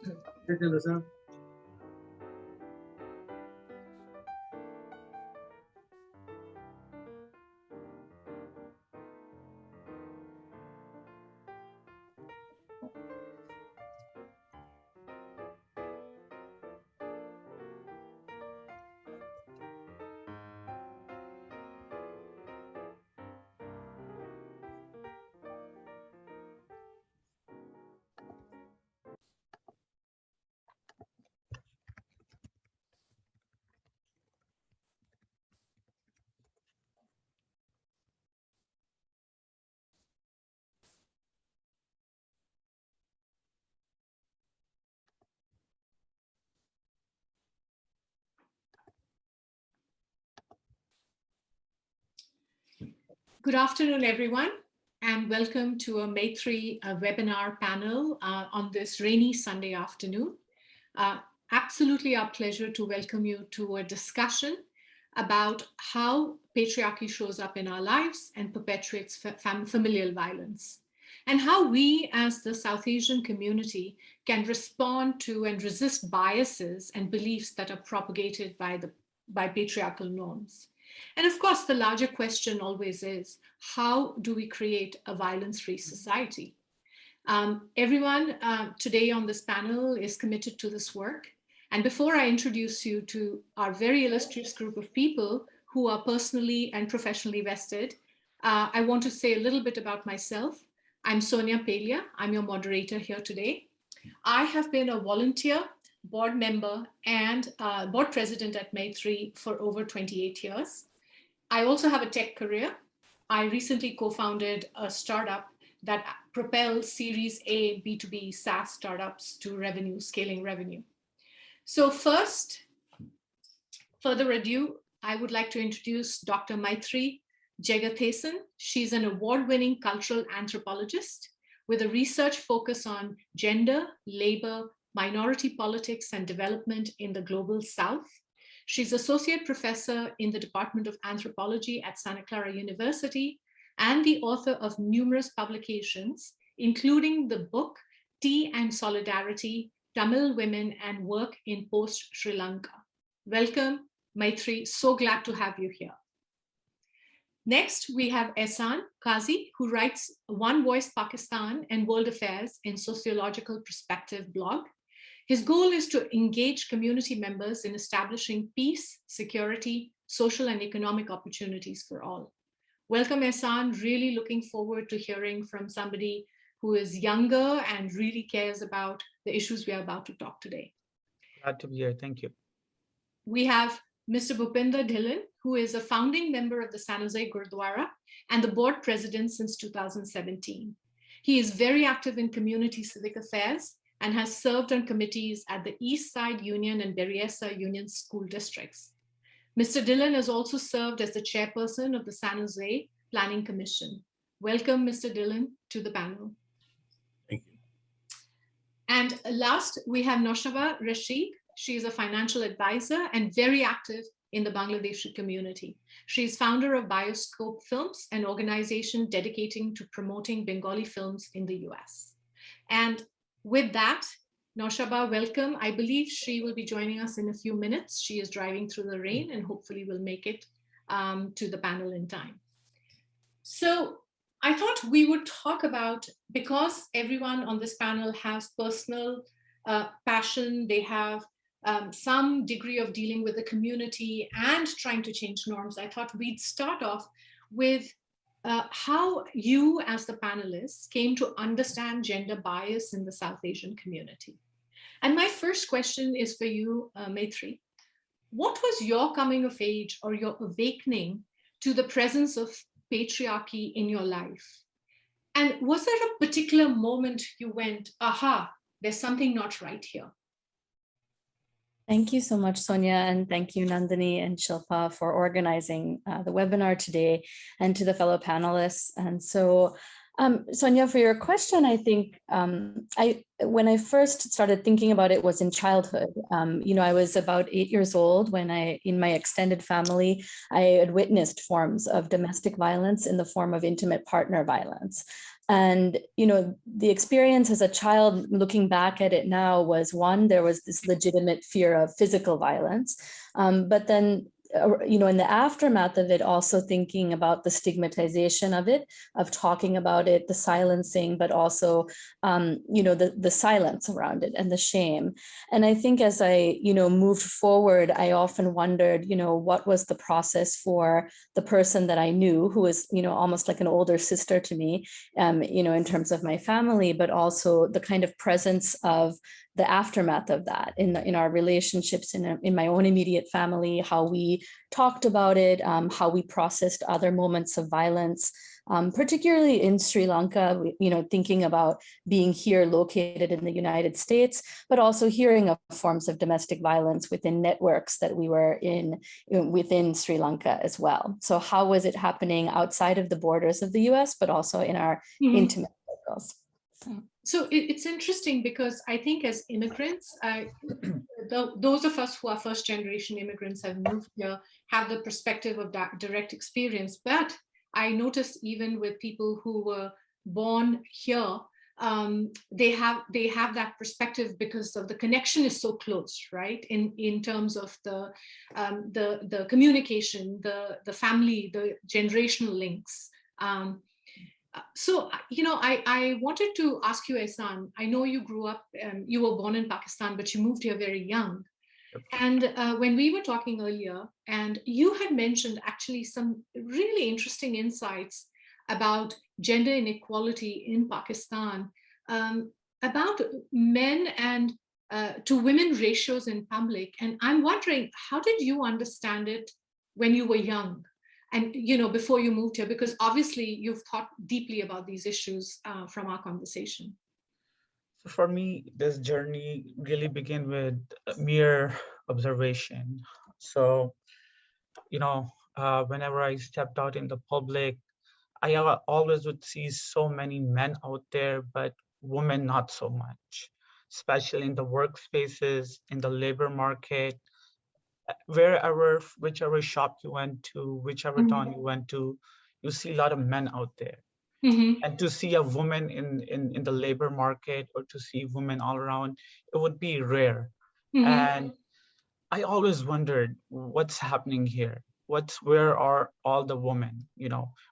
Hello, sir. Good afternoon, everyone, and welcome to a Maitri webinar panel on this rainy Sunday afternoon. Absolutely our pleasure to welcome you to a discussion about how patriarchy shows up in our lives and perpetuates familial violence, and how we as the South Asian community can respond to and resist biases and beliefs that are propagated by patriarchal norms. And of course, the larger question always is, how do we create a violence-free society? Everyone today on this panel is committed to this work. And before I introduce you to our very illustrious group of people who are personally and professionally vested, I want to say a little bit about myself. I'm Sonia Pelia. I'm your moderator here today. I have been a volunteer, board member, and board president at Maitri for over 28 years. I also have a tech career. I recently co-founded a startup that propels Series A B2B SaaS startups to scaling revenue. So first, further ado, I would like to introduce Dr. Maitri Jegathasan. She's an award-winning cultural anthropologist with a research focus on gender, labor, minority politics, and development in the global South. She's associate professor in the Department of Anthropology at Santa Clara University and the author of numerous publications, including the book Tea and Solidarity, Tamil Women and Work in Post-Sri Lanka. Welcome, Maitri. So glad to have you here. Next, we have Ehsan Qazi, who writes One Voice Pakistan and World Affairs in Sociological Perspective blog. His goal is to engage community members in establishing peace, security, social and economic opportunities for all. Welcome, Ehsan. Really looking forward to hearing from somebody who is younger and really cares about the issues we are about to talk today. Glad to be here. Thank you. We have Mr. Bhupinder Dhillon, who is a founding member of the San Jose Gurdwara and the board president since 2017. He is very active in community civic affairs and has served on committees at the East Side Union and Berryessa Union school districts. Mr. Dhillon has also served as the chairperson of the San Jose Planning Commission. Welcome, Mr. Dhillon, to the panel. Thank you. And last, we have Noshaba Rashid. She is a financial advisor and very active in the Bangladeshi community. She is founder of Bioscope Films, an organization dedicating to promoting Bengali films in the US. And with that, Noshaba, welcome. I believe she will be joining us in a few minutes. She is driving through the rain and hopefully will make it to the panel in time. So I thought we would talk about, because everyone on this panel has personal passion, they have some degree of dealing with the community and trying to change norms, I thought we'd start off with how you as the panelists came to understand gender bias in the South Asian community. And my first question is for you, Maitri. What was your coming of age or your awakening to the presence of patriarchy in your life? And was there a particular moment you went, aha, there's something not right here? Thank you so much, Sonia, and thank you, Nandini and Shilpa, for organizing the webinar today, and to the fellow panelists. And so, Sonia, for your question, I think when I first started thinking about it was in childhood. I was about 8 years old when in my extended family, I had witnessed forms of domestic violence in the form of intimate partner violence. And, the experience as a child, looking back at it now, was one, there was this legitimate fear of physical violence. But then, in the aftermath of it, also thinking about the stigmatization of it, of talking about it, the silencing, but also, the silence around it and the shame. And I think as I, moved forward, I often wondered, what was the process for the person that I knew, who was, almost like an older sister to me, in terms of my family, but also the kind of presence of the aftermath of that in our relationships, in my own immediate family, how we talked about it, how we processed other moments of violence, particularly in Sri Lanka, thinking about being here located in the United States, but also hearing of forms of domestic violence within networks that we were in within Sri Lanka as well. So how was it happening outside of the borders of the US, but also in our intimate circles? So it's interesting because I think as immigrants, those of us who are first generation immigrants have moved here, have the perspective of that direct experience. But I noticed even with people who were born here, they have that perspective because of the connection is so close, right? In terms of the communication, the family, the generational links. So, I wanted to ask you, Ehsan, I know you grew up, you were born in Pakistan, but you moved here very young. And when we were talking earlier, and you had mentioned actually some really interesting insights about gender inequality in Pakistan, about men and to women ratios in public. And I'm wondering, how did you understand it when you were young? And before you moved here, because obviously you've thought deeply about these issues from our conversation. So for me, this journey really began with mere observation. So, whenever I stepped out in the public, I always would see so many men out there, but women not so much, especially in the workspaces, in the labor market, whichever shop you went to, whichever town you went to, you see a lot of men out there. And to see a woman in the labor market, or to see women all around, it would be rare. And I always wondered what's happening here. Where are all the women?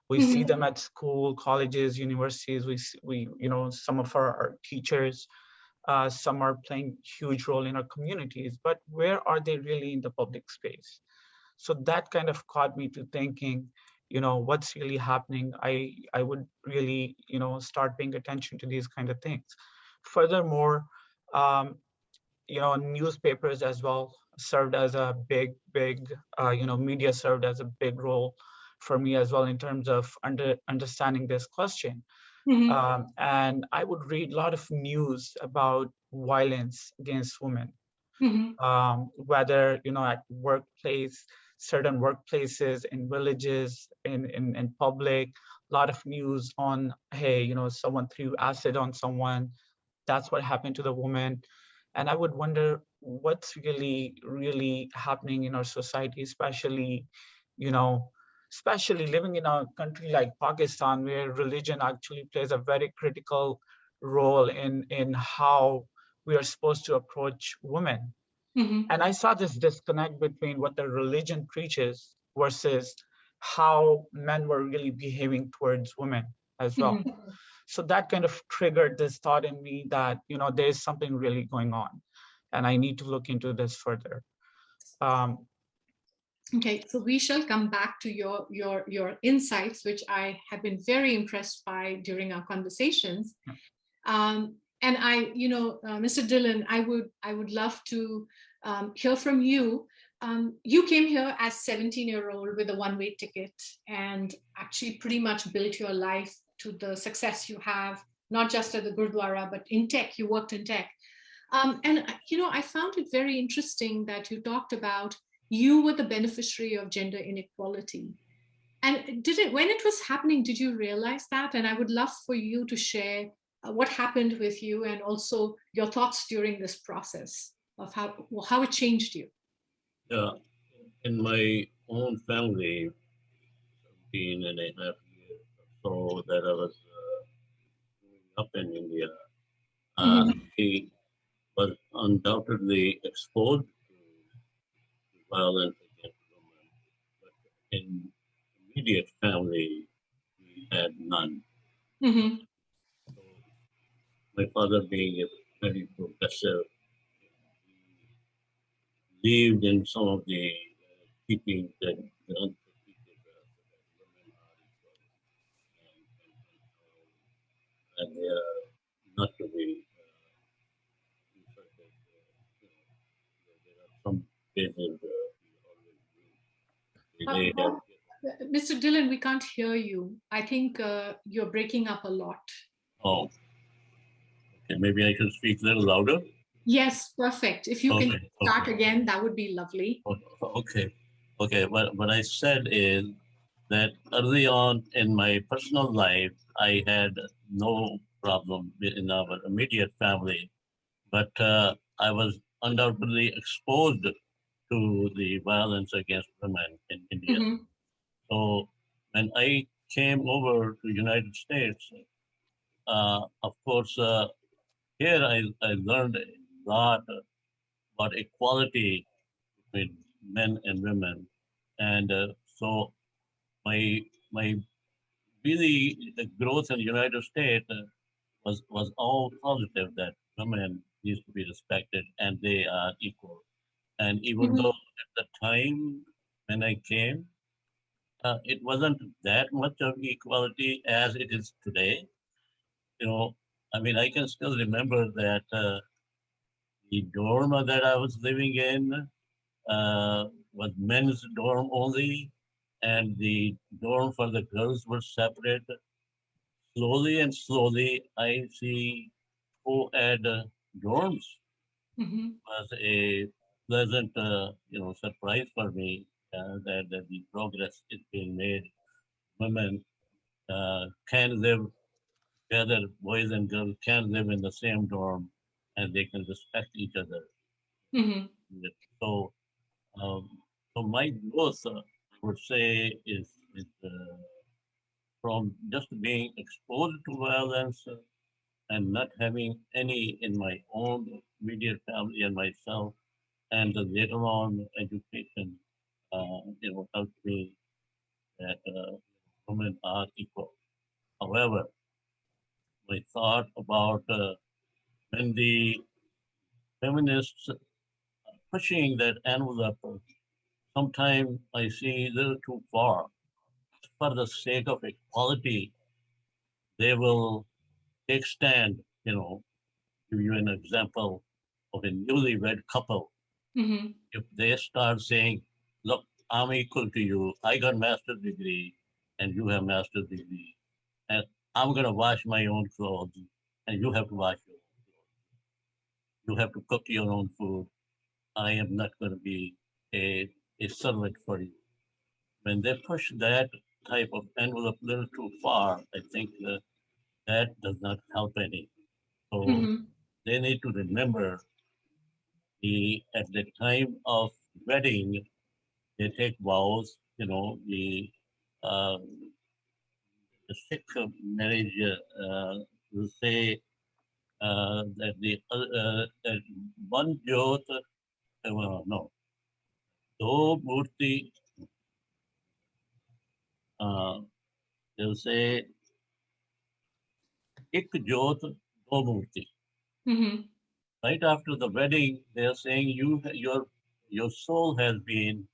We see them at school, colleges, universities. We some of our teachers, some are playing huge role in our communities, but where are they really in the public space? So that kind of caught me to thinking, what's really happening. I would really, start paying attention to these kind of things. Furthermore, um, newspapers as well served as a big media served as a big role for me as well, in terms of understanding this question. And I would read a lot of news about violence against women, whether at workplace, certain workplaces, in villages, in public, a lot of news on, hey, someone threw acid on someone, that's what happened to the woman. And I would wonder what's really happening in our society, you know especially living in a country like Pakistan, where religion actually plays a very critical role in how we are supposed to approach women. And I saw this disconnect between what the religion preaches versus how men were really behaving towards women as well. So that kind of triggered this thought in me that, there is something really going on, and I need to look into this further. Okay, so we shall come back to your insights, which I have been very impressed by during our conversations. And Mr. Dillon, I would love to hear from you. You came here as 17-year-old with a one-way ticket, and actually pretty much built your life to the success you have, not just at the Gurdwara, but in tech. You worked in tech. And I found it very interesting that you talked about you were the beneficiary of gender inequality. And when it was happening, did you realize that? And I would love for you to share what happened with you, and also your thoughts during this process of how it changed you. Yeah, in my own family, 17 and a half years or so that I was up in India, Mhm. he was undoubtedly exposed to violence against women, but in immediate family, we had none. Mhm. So my father being a very progressive, believed in some of the teachings that the uncle teaches us that women are equal and they are not to be insulted. There are some cases we always use. They have, Mr. Dillon, we can't hear you. I think you're breaking up a lot. oh, okay, maybe I should speak a little louder. Yes, perfect. If you can Okay, start okay, again, that would be lovely. okay, okay. What I said is that early on in my personal life, I had no problem in our immediate family, but I was undoubtedly exposed to the violence against women in India. Mhm. So when I came over to United States, of course, here I learned a lot about equality between men and women, and so my my really the growth in the United States was all positive that women needs to be respected and they are equal. And even Mhm. though at the time when I came, it wasn't that much of equality as it is today. You know, I mean, I can still remember that the dorm that I was living in was men's dorm only, and the dorm for the girls were separate. Slowly and slowly, I see co-ed dorms Mhm. was a pleasant, surprise for me that the progress is being made. Women can live together, boys and girls can live in the same dorm, and they can respect each other. Mhm. So, um, so my growth, I would say, is from just being exposed to violence and not having any in my own immediate family and myself, and the later on education, helped me that women are equal. However, my thought about when the feminists pushing that envelope, sometimes I see a little too far. For the sake of equality, they will take stand, give you an example of a newlywed couple. Mhm. If they start saying, look, I'm equal to you, I got master's degree and you have master's degree, and I'm gonna wash my own clothes and you have to wash your own clothes. You have to cook your own food. I am not gonna be a servant for you. When they push that type of envelope a little too far, I think that does not help any. So Mhm. they need to remember at the time of wedding, they take vows, uh, the Sikh marriage will say that that one jyot, no, do murti, uh, they'll say ik jyot, do murti. Mhm. Right after the wedding, they're saying your soul has been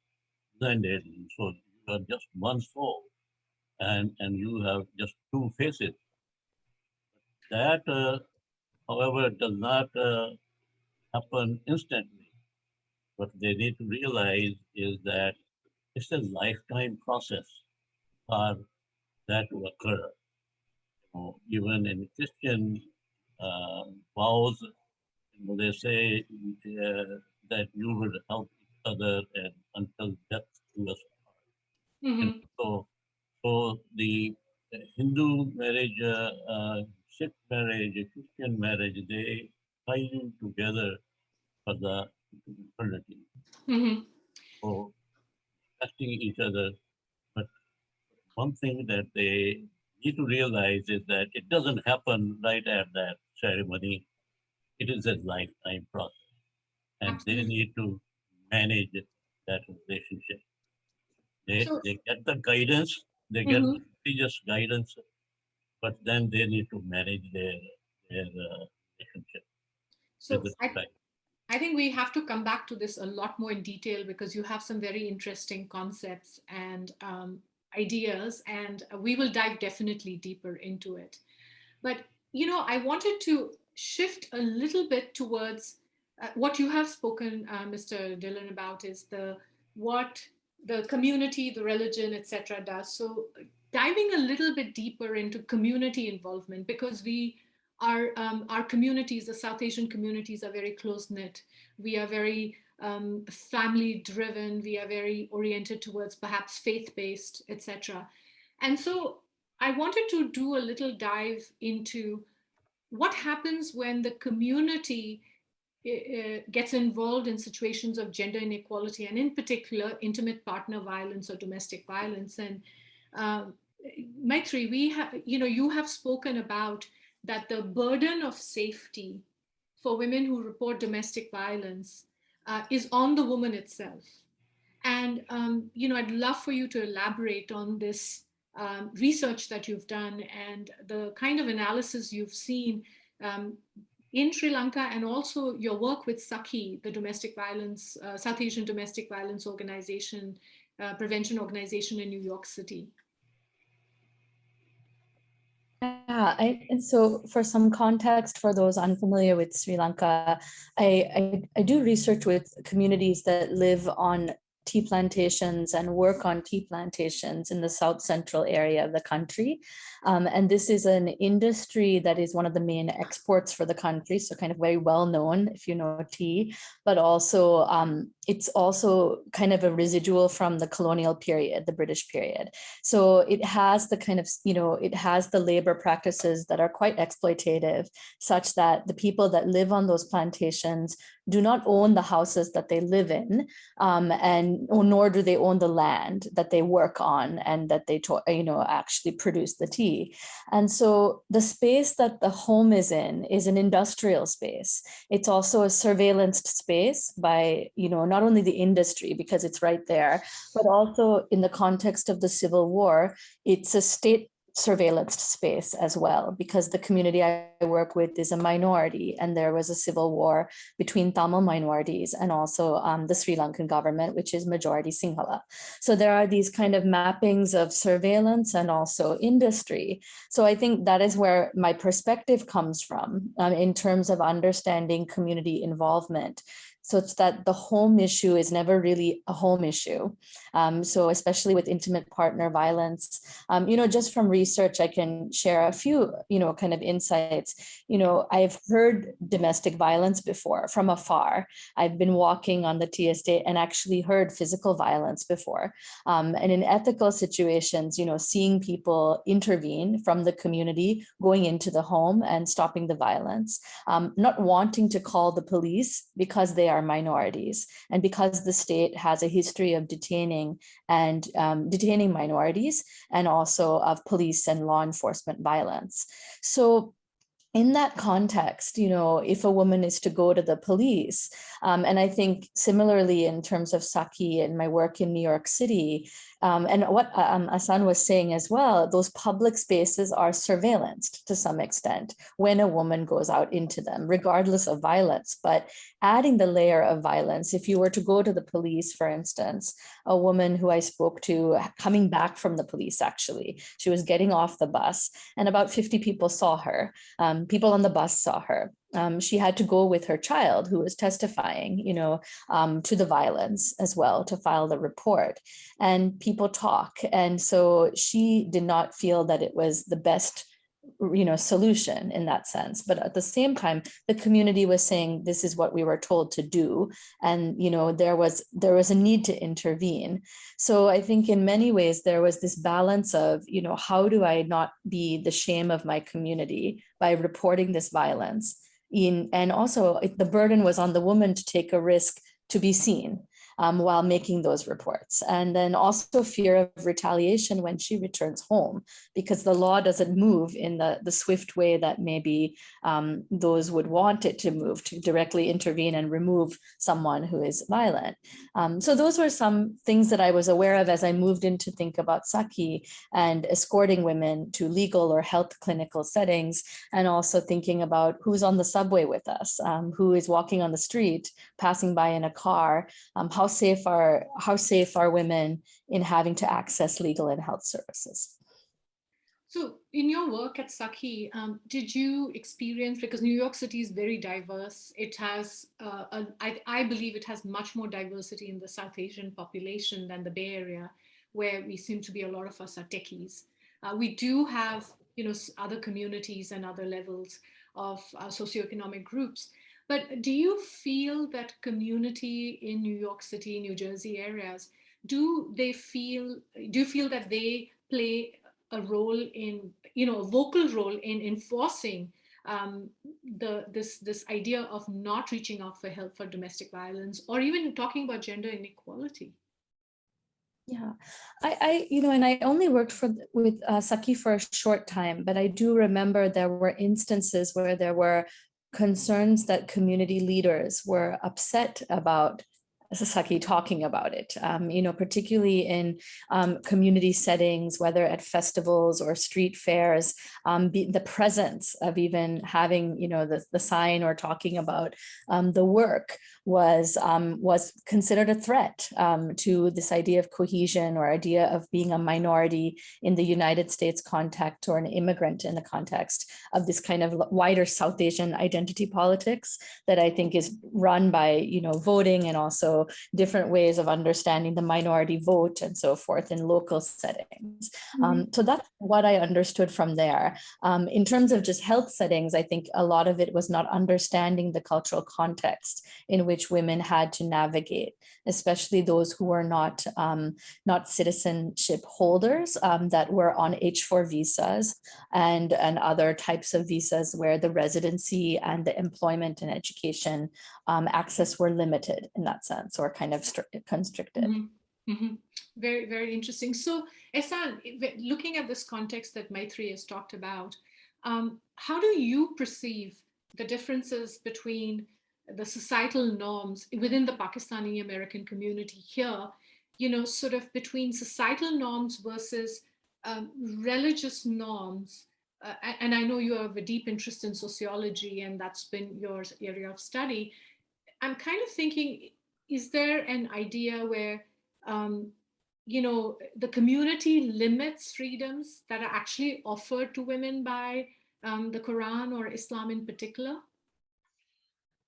blended, so you are just one soul, and you have just two faces. That, however, does not happen instantly. What they need to realize is that it's a lifetime process for that to occur. Even in Christian vows, they say that you will help each other and until death do us part. Mhm. So the Hindu marriage, Sikh marriage, Christian marriage, they tie you together for the eternity. Mhm. So respecting each other. But one thing that they need to realize is that it doesn't happen right at that ceremony. It is a lifetime process, and they Absolutely. need to manage that relationship. So, They get the guidance, they get the mhm. religious guidance, but then they need to manage their relationship with so the society. I think we have to come back to this a lot more in detail because you have some very interesting concepts and ideas, and we will dive definitely deeper into it. But, I wanted to shift a little bit towards what you have spoken, Mr. Dillon, about is what the community, the religion, etc. does. So diving a little bit deeper into community involvement, because our communities, the South Asian communities, are very close knit. We are very family driven. We are very oriented towards perhaps faith based, etc. And so I wanted to do a little dive into what happens when the community gets involved in situations of gender inequality, and in particular intimate partner violence or domestic violence. And um, Maitri, you have spoken about that the burden of safety for women who report domestic violence is on the woman itself. And I'd love for you to elaborate on this research that you've done and the kind of analysis you've seen um, in Sri Lanka, and also your work with Sakhi, the domestic violence, South Asian domestic violence organization, prevention organization in New York City. Yeah, and so for some context for those unfamiliar with Sri Lanka, I do research with communities that live on tea plantations and work on tea plantations in the south central area of the country. And this is an industry that is one of the main exports for the country, so kind of very well known if you know tea, but also it's also kind of a residual from the colonial period, the British period. So it has the kind of, it has the labor practices that are quite exploitative, such that the people that live on those plantations do not own the houses that they live in, and nor do they own the land that they work on and that they actually produce the tea. And so the space that the home is in is an industrial space. It's also a surveillanced space by not only the industry, because it's right there, but also in the context of the Civil War, it's a state surveillance space as well, because the community I work with is a minority, and there was a civil war between Tamil minorities and also the Sri Lankan government, which is majority Sinhala. So there are these kind of mappings of surveillance and also industry. So I think that is where my perspective comes from in terms of understanding community involvement. So it's that the home issue is never really a home issue. So especially with intimate partner violence, just from research, I can share a few, kind of insights. I've heard domestic violence before from afar. I've been walking on the tea estate and actually heard physical violence before. And in ethical situations, seeing people intervene from the community, going into the home and stopping the violence, not wanting to call the police because they are minorities, and because the state has a history of detaining minorities, and also of police and law enforcement violence. So in that context, if a woman is to go to the police, and I think similarly in terms of Sakhi and my work in New York City, and what Asan was saying as well, those public spaces are surveillanced to some extent when a woman goes out into them, regardless of violence. But adding the layer of violence, if you were to go to the police, for instance, a woman who I spoke to coming back from the police, actually, she was getting off the bus and about 50 people saw her. People on the bus saw her. She had to go with her child who was testifying, to the violence as well, to file the report. And people talk. And so she did not feel that it was the best solution in that sense. But at the same time, the community was saying, this is what we were told to do. And, there was a need to intervene. So I think in many ways, there was this balance of, how do I not be the shame of my community by reporting this violence? And also the burden was on the woman to take a risk to be seen. while making those reports. And then also fear of retaliation when she returns home, because the law doesn't move in the swift way that maybe those would want it to move, to directly intervene and remove someone who is violent. So those were some things that I was aware of as I moved in to think about Saki and escorting women to legal or health clinical settings, and also thinking about who's on the subway with us, who is walking on the street, passing by in a car, how safe are women in having to access legal and health services. So in your work at Sakhi, did you experience, because New York City is very diverse, it has, I believe it has much more diversity in the South Asian population than the Bay Area, where we seem to be, a lot of us are techies. We do have, other communities and other levels of socioeconomic groups. But do you feel that community in New York City, New Jersey areas, do you feel that they play a role in, a vocal role in enforcing this idea of not reaching out for help for domestic violence, or even talking about gender inequality? Yeah, and I only worked with Saki for a short time, but I do remember there were instances where there were concerns that community leaders were upset about Saki talking about it, particularly in community settings, whether at festivals or street fairs, the presence of even having, the sign or talking about the work was considered a threat to this idea of cohesion, or idea of being a minority in the United States context, or an immigrant in the context of this kind of wider South Asian identity politics that I think is run by, voting, and also different ways of understanding the minority vote and so forth in local settings. So that's what I understood from there. In terms of just health settings, I think a lot of it was not understanding the cultural context in which women had to navigate, especially those who were not citizenship holders, that were on H-4 visas and other types of visas where the residency and the employment and education access were limited in that sense, or kind of constricted. Very, very interesting. So, Ehsan, looking at this context that Maitri has talked about, how do you perceive the differences between the societal norms within the Pakistani American community here, sort of between societal norms versus religious norms? And I know you have a deep interest in sociology, and that's been your area of study. I'm kind of thinking, is there an idea where, the community limits freedoms that are actually offered to women by the Quran or Islam in particular?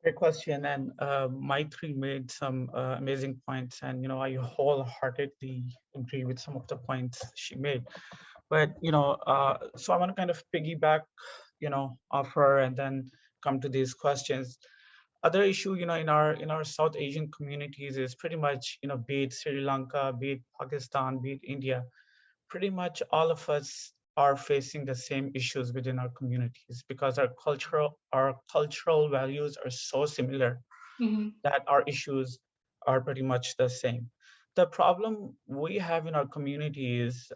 Great question. And Maitri made some amazing points. And, I wholeheartedly agree with some of the points she made. But, so I want to kind of piggyback, off her and then come to these questions. Other issue, in our South Asian communities is pretty much, be it Sri Lanka, be it Pakistan, be it India, pretty much all of us are facing the same issues within our communities, because our cultural values are so similar that our issues are pretty much the same. The problem we have in our community is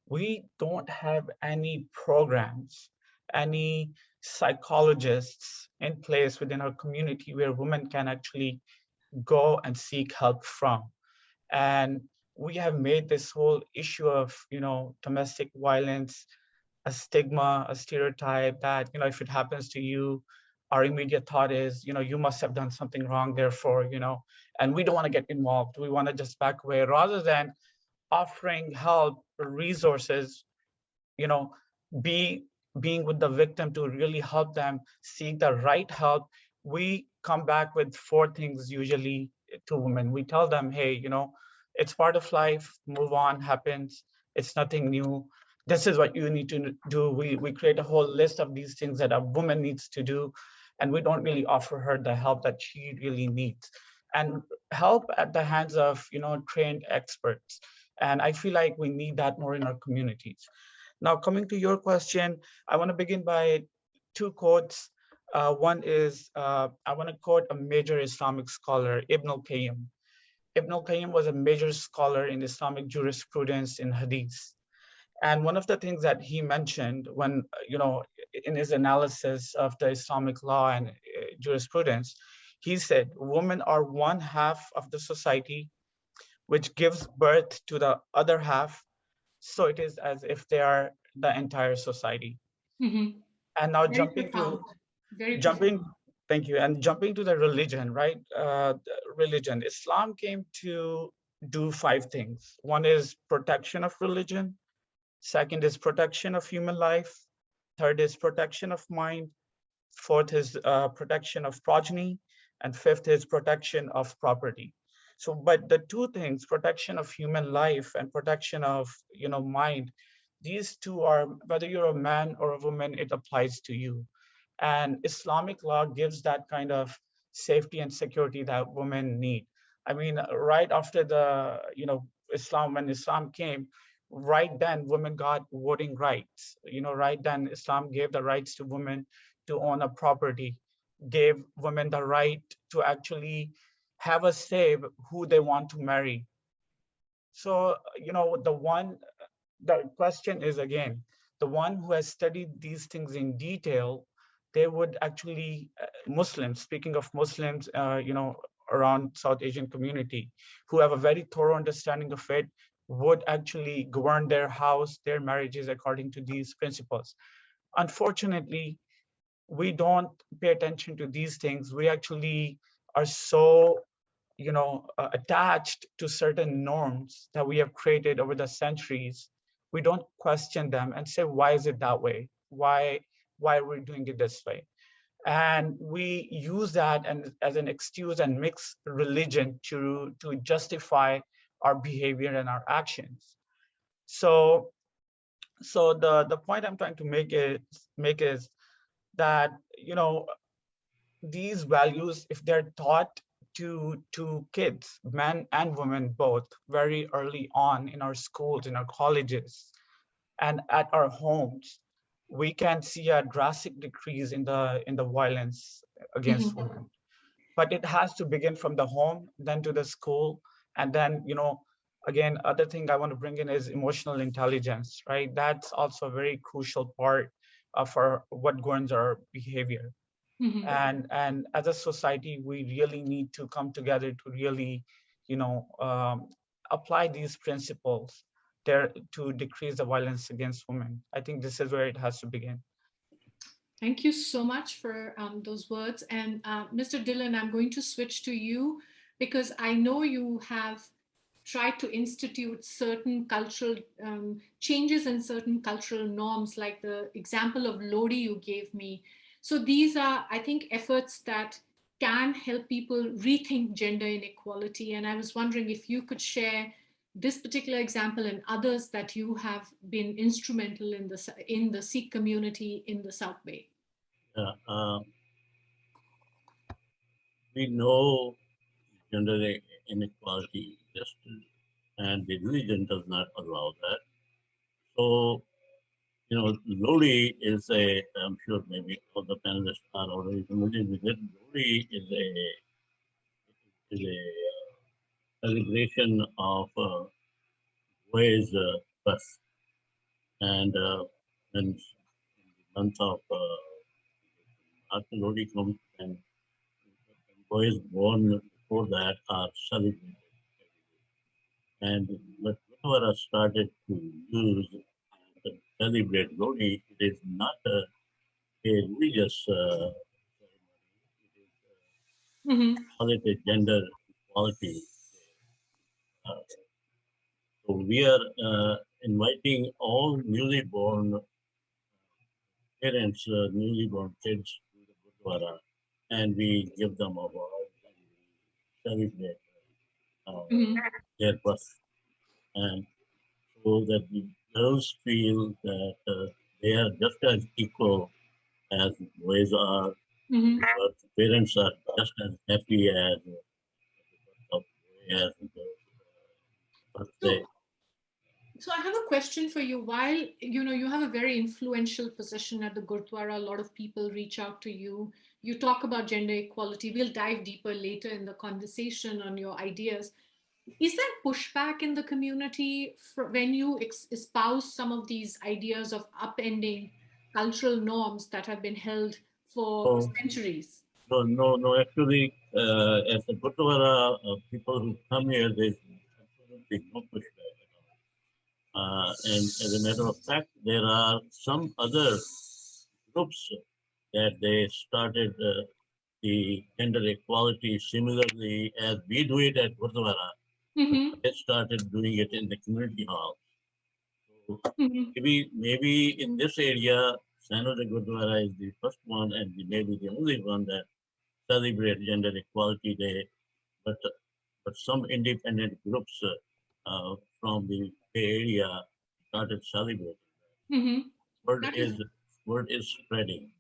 we don't have any programs, any psychologists in place within our community where women can actually go and seek help from. And we have made this whole issue of, domestic violence a stigma, a stereotype that, if it happens to you, our immediate thought is, you must have done something wrong, therefore, and we don't want to get involved. We want to just back away, rather than offering help or resources, you know, be being with the victim to really help them seek the right help. We come back with four things usually to women. We tell them, hey, it's part of life, move on, happens, it's nothing new. This is what you need to do. We create a whole list of these things that a woman needs to do, and we don't really offer her the help that she really needs. And help at the hands of, trained experts. And I feel like we need that more in our communities. Now, coming to your question, I want to begin by two quotes. One is, I want to quote a major Islamic scholar, Ibn al-Qayyim. Ibn al-Qayyim was a major scholar in Islamic jurisprudence in hadith. And one of the things that he mentioned when, in his analysis of the Islamic law and jurisprudence, he said, women are one half of the society which gives birth to the other half. So it is as if they are the entire society. And now Very profound. Very profound. jumping, thank you. And jumping to the religion, right? Religion, Islam came to do five things. One is protection of religion. Second is protection of human life. Third is protection of mind. Fourth is protection of progeny. And fifth is protection of property. So, but the two things, protection of human life and protection of, mind, these two are, whether you're a man or a woman, it applies to you. And Islamic law gives that kind of safety and security that women need. I mean, right after the, Islam, when Islam came, right then women got voting rights. Right then Islam gave the rights to women to own a property, gave women the right to actually have a say who they want to marry. So, the question is again, the one who has studied these things in detail, they would actually, Muslims, speaking of Muslims, around South Asian community, who have a very thorough understanding of it, would actually govern their house, their marriages according to these principles. Unfortunately, we don't pay attention to these things. We actually are so attached to certain norms that we have created over the centuries. We don't question them and say, why is it that way? Why are we doing it this way? And we use that and as an excuse and mix religion to justify our behavior and our actions. So the point I'm trying to make is that these values, if they're taught to kids, men and women both, very early on in our schools, in our colleges, and at our homes, we can see a drastic decrease in the violence against women. But it has to begin from the home, then to the school, and then again, other thing I want to bring in is emotional intelligence, right? That's also a very crucial part of what governs our behavior. And as a society, we really need to come together to really apply these principles there to decrease the violence against women. I think this is where it has to begin. Thank you so much for those words. And Mr. Dillon, I'm going to switch to you because I know you have tried to institute certain cultural changes in certain cultural norms, like the example of Lodi you gave me. So these are, I think, efforts that can help people rethink gender inequality. And I was wondering if you could share this particular example and others that you have been instrumental in the Sikh community in the South Bay. Yeah, we know gender inequality exists, and the religion does not allow that. So, Lodi is I'm sure maybe all the panelists are already familiar with it. Lodi is a celebration of ways bus. And when the month of after Lodi comes, and boys born before that are celebrated. And whenever I started to use and celebrate Lodi, it is not a religious ceremony. Call it a gender equality. So we are inviting all newly born parents, newly born kids to the Gurdwara, and we give them awards and we celebrate their birth. And so that the girls feel that they are just as equal as boys are, but parents are just as happy as the birth of boy as the birthday. So I have a question for you. While you have a very influential position at the Gurdwara, a lot of people reach out to you. You talk about gender equality. We'll dive deeper later in the conversation on your ideas. Is there pushback in the community when you espouse some of these ideas of upending cultural norms that have been held for So, centuries? no. Actually, as a Gurdwara, people who come here, there's absolutely no pushback at all. And as a matter of fact, there are some other groups that they started the gender equality similarly as we do it at Gurdwara. Mm-hmm. They started doing it in the community hall. So Mm-hmm. maybe in this area, San Jose Gurdwara is the first one and maybe the only one that celebrate Gender Equality Day. But some independent groups from the Bay Area started celebrating. Mm-hmm. Word That is is word is spreading.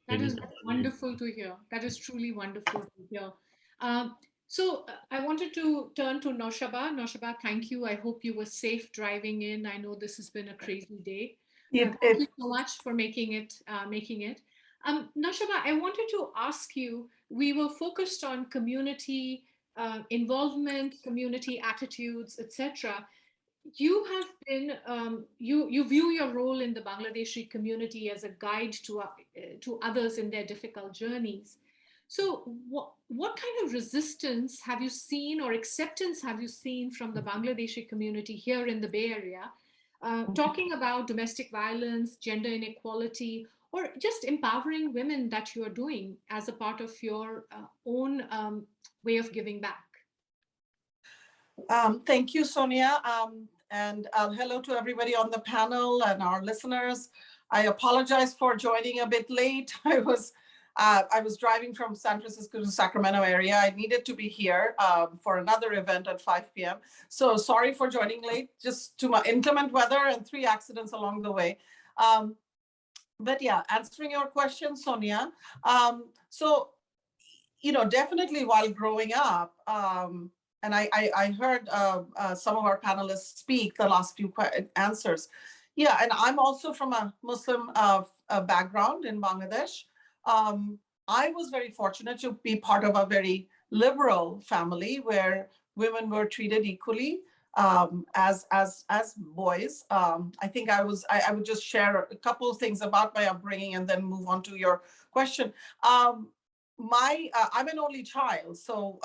That Very is actually, wonderful to hear. That is truly wonderful to hear. I wanted to turn to Noshaba. Noshaba, thank you. I hope you were safe driving in. I know this has been a crazy day. It, Thank it, you so much for making it. Noshaba, I wanted to ask you. We were focused on community involvement, community attitudes, etc. You have been you view your role in the Bangladeshi community as a guide to others in their difficult journeys. So what kind of resistance have you seen or acceptance have you seen from the Bangladeshi community here in the Bay Area, talking about domestic violence, gender inequality, or just empowering women that you are doing as a part of your own way of giving back? Thank you, Sonia. And hello to everybody on the panel and our listeners. I apologize for joining a bit late. I was driving from San Francisco to Sacramento area. I needed to be here for another event at 5 p.m. So sorry for joining late, just to my inclement weather and 3 accidents along the way. But yeah, answering your question, Sonia. So, definitely while growing up, and I heard some of our panelists speak the last few answers. Yeah, and I'm also from a Muslim background in Bangladesh. I was very fortunate to be part of a very liberal family where women were treated equally as boys. I think I would just share a couple of things about my upbringing and then move on to your question. I'm an only child, so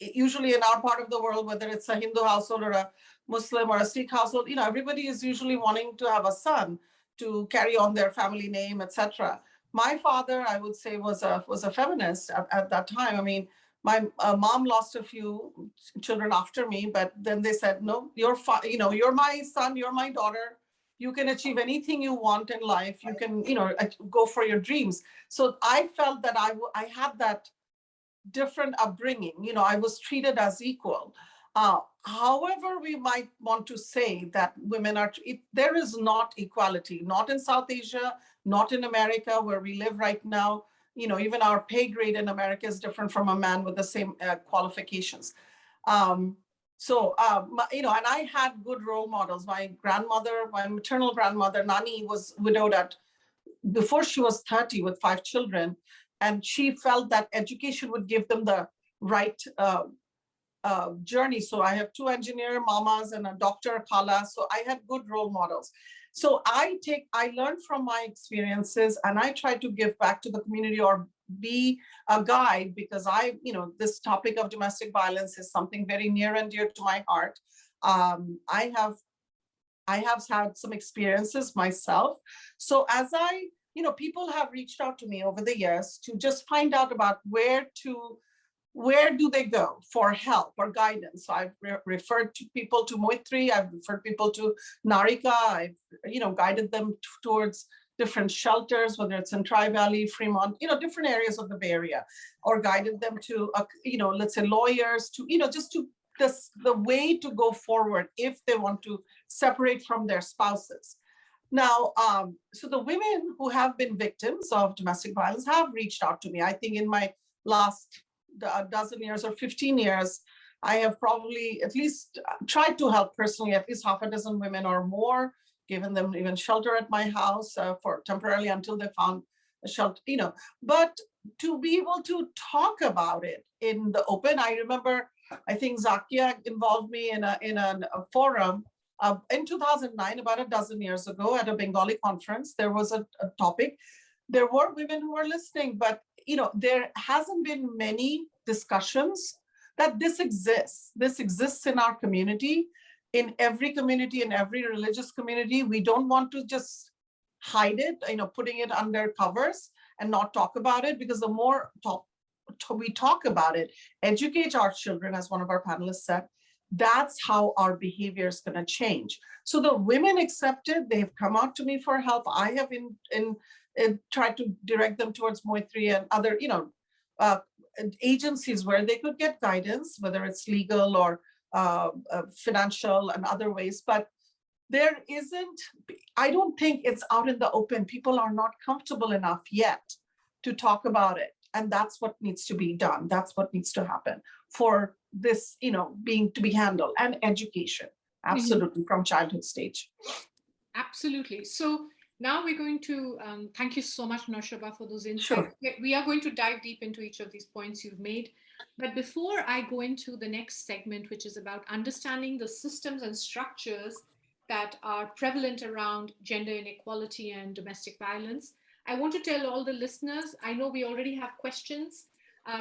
usually in our part of the world, whether it's a Hindu household or a Muslim or a Sikh household, everybody is usually wanting to have a son to carry on their family name, etc. My father, I would say, was a feminist at that time. I mean, my mom lost a few children after me, but then they said, no, you're my son, you're my daughter. You can achieve anything you want in life. You can, go for your dreams. So I felt that I had that different upbringing. I was treated as equal. However, we might want to say that women there is not equality, not in South Asia, not in America where we live right now. Even our pay grade in America is different from a man with the same qualifications. And I had good role models. My maternal grandmother, Nani, was widowed before she was 30 with 5 children. And she felt that education would give them the right journey. So I have 2 engineer mamas and a doctor, Kala. So I had good role models. So I learned from my experiences and I try to give back to the community or be a guide, because this topic of domestic violence is something very near and dear to my heart. I have had some experiences myself. So as people have reached out to me over the years to just find out about where do they go for help or guidance. So I've referred to people to Moitri, I've referred people to Narika, I've guided them towards different shelters, whether it's in Tri-Valley, Fremont, different areas of the Bay Area, or guided them to let's say lawyers, to just to the way to go forward if they want to separate from their spouses. Now, so the women who have been victims of domestic violence have reached out to me. I think in my last dozen years or 15 years, I have probably at least tried to help personally at least half a dozen women or more, given them even shelter at my house for temporarily until they found a shelter, But to be able to talk about it in the open. I remember, I think Zakia involved me in a forum in 2009, about a dozen years ago, at a Bengali conference. There was a topic. There were women who were listening, but there hasn't been many discussions that this exists. This exists in our community, in every community, in every religious community. We don't want to just hide it, putting it under covers and not talk about it, because the more we talk about it, educate our children, as one of our panelists said, that's how our behavior is going to change. So the women accepted, they've come out to me for help. I have tried to direct them towards Moitri and other, agencies where they could get guidance, whether it's legal or financial and other ways. But there isn't, I don't think it's out in the open. People are not comfortable enough yet to talk about it. And that's what needs to be done. That's what needs to happen for this, to be handled, and education, absolutely, from childhood stage. Absolutely. So now we're going to, thank you so much, Noshaba, for those insights. Sure. We are going to dive deep into each of these points you've made. But before I go into the next segment, which is about understanding the systems and structures that are prevalent around gender inequality and domestic violence, I want to tell all the listeners, I know we already have questions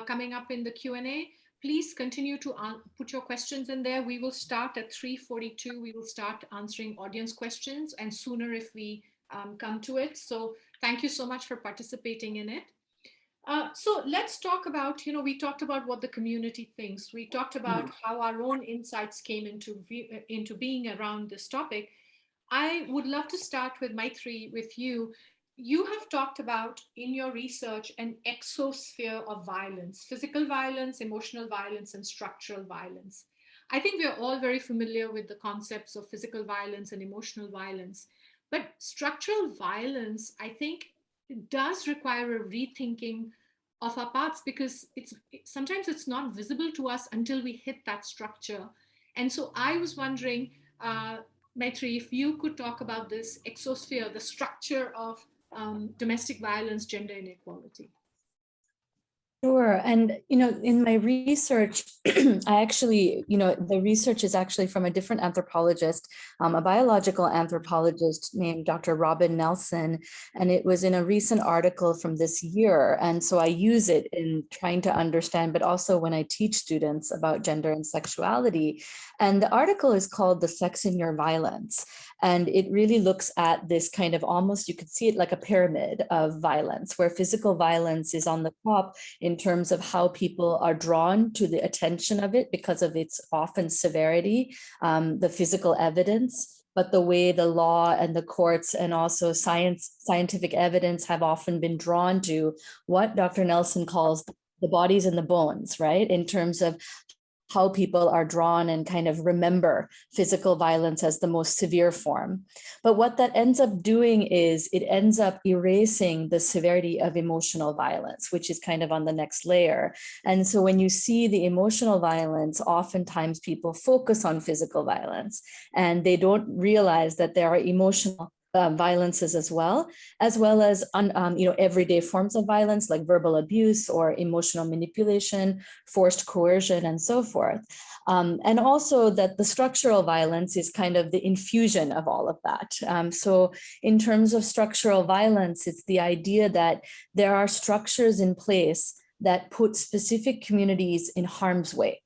coming up in the Q&A. Please continue to put your questions in there. We will start at 3:42. We will start answering audience questions, and sooner if we come to it. So thank you so much for participating in it. So let's talk about, we talked about what the community thinks. We talked about how our own insights came into being around this topic. I would love to start with Maitri, with you. You have talked about in your research an exosphere of violence, physical violence, emotional violence, and structural violence. I think we're all very familiar with the concepts of physical violence and emotional violence, but structural violence, I think, does require a rethinking of our paths, because sometimes it's not visible to us until we hit that structure. And so I was wondering, Maitri, if you could talk about this exosphere, the structure of domestic violence, gender inequality. Sure. And, in my research, I actually, the research is actually from a different anthropologist, a biological anthropologist named Dr. Robin Nelson. And it was in a recent article from this year. And so I use it in trying to understand, but also when I teach students about gender and sexuality. And the article is called The Sex in Your Violence. And it really looks at this kind of almost, you could see it like a pyramid of violence, where physical violence is on the top in terms of how people are drawn to the attention of it because of its often severity, the physical evidence, but the way the law and the courts and also scientific evidence have often been drawn to what Dr. Nelson calls the bodies and the bones, right? In terms of how people are drawn and kind of remember physical violence as the most severe form. But what that ends up doing is it ends up erasing the severity of emotional violence, which is kind of on the next layer. And so when you see the emotional violence, oftentimes people focus on physical violence and they don't realize that there are emotional violences as well as everyday forms of violence like verbal abuse or emotional manipulation, forced coercion, and so forth. And also that the structural violence is kind of the infusion of all of that. So in terms of structural violence, it's the idea that there are structures in place that put specific communities in harm's way.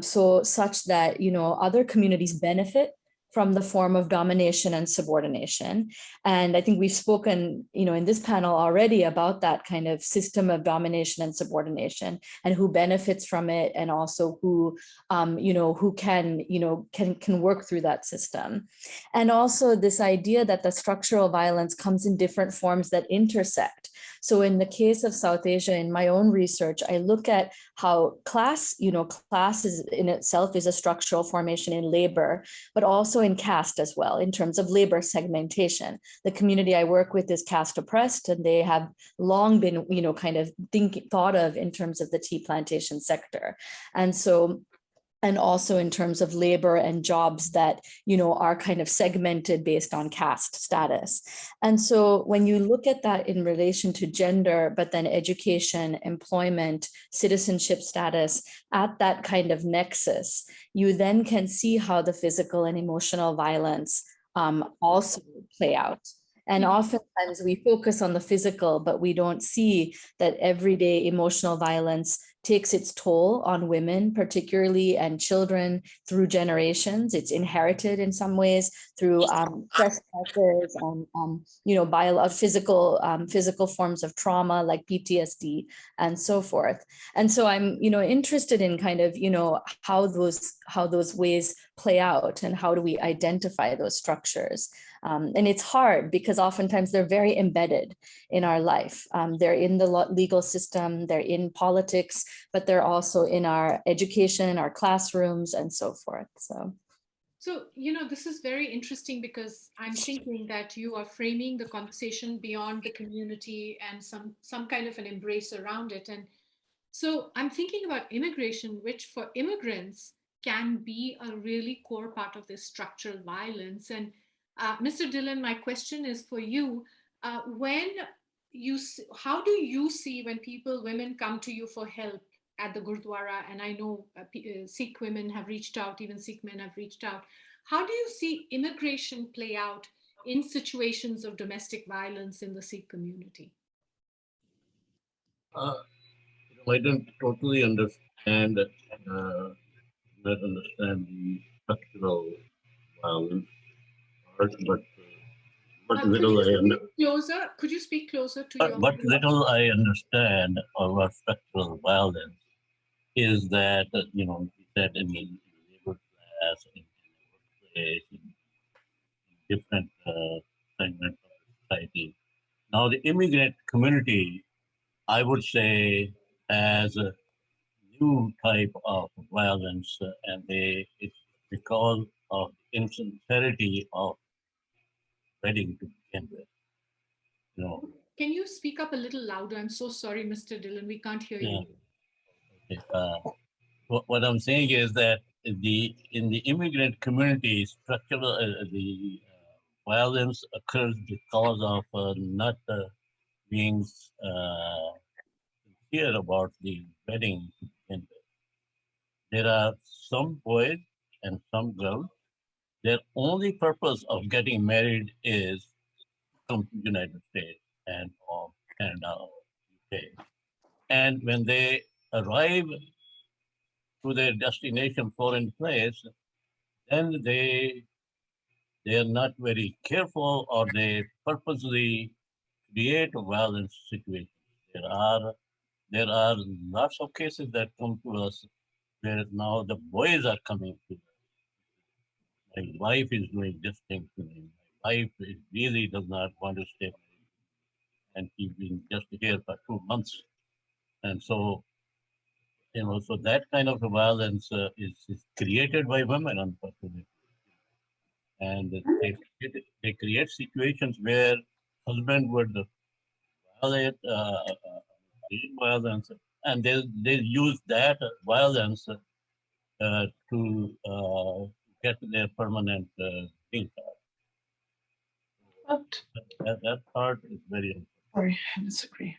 So such that, other communities benefit from the form of domination and subordination. And I think we've spoken, in this panel already about that kind of system of domination and subordination and who benefits from it, and also who, who can work through that system. And also this idea that the structural violence comes in different forms that intersect. So in the case of South Asia, in my own research, I look at how class is in itself is a structural formation in labor, but also in caste as well, in terms of labor segmentation. The community I work with is caste oppressed, and they have long been, thought of in terms of the tea plantation sector. And so and also in terms of labor and jobs that, you know, are kind of segmented based on caste status. And so when you look at that in relation to gender, but then education, employment, citizenship status, at that kind of nexus, you then can see how the physical and emotional violence also play out. And oftentimes we focus on the physical, but we don't see that everyday emotional violence takes its toll on women, particularly, and children through generations. It's inherited in some ways through stress pressures and you know, physical forms of trauma like PTSD and so forth. And so I'm, you know, interested in kind of, you know, how those ways play out and how do we identify those structures. And it's hard because oftentimes they're very embedded in our life. They're in the legal system, they're in politics, but they're also in our education, our classrooms, and so forth. So, you know, this is very interesting because I'm thinking that you are framing the conversation beyond the community and some kind of an embrace around it. And so I'm thinking about immigration, which for immigrants can be a really core part of this structural violence. And Mr. Dillon, my question is for you. When how do you see when women come to you for help at the Gurdwara? And I know Sikh women have reached out, even Sikh men have reached out. How do you see immigration play out in situations of domestic violence in the Sikh community? I don't totally understand not understand the structural violence part, but what Could little you I speak closer? Could you speak closer to your? what little I understand about structural violence is that you know you said in the labor class, in the workplace, in different segments of society. Now the immigrant community, I would say, as a new type of violence, and it's because of the insincerity of wedding to begin with. You know, Can you speak up a little louder? I'm so sorry, Mr. Dillon. We can't hear yeah. you. Okay. What I'm saying is that in the immigrant community, structural the violence occurs because of not being sincere about the wedding to begin with. There are some boys and some girls. Their only purpose of getting married is to come to the United States and or Canada or UK. And when they arrive to their destination foreign place, then they are not very careful or they purposely create a violence situation. There are lots of cases that come to us where now the boys are coming to my wife is doing this thing to me. My wife really does not want to stay and she's been just here for 2 months. And so, you know, so that kind of violence is created by women, unfortunately. And they create situations where husband would violate violence, and they use that violence to get their permanent green card. But That part is very important. sorry, I disagree.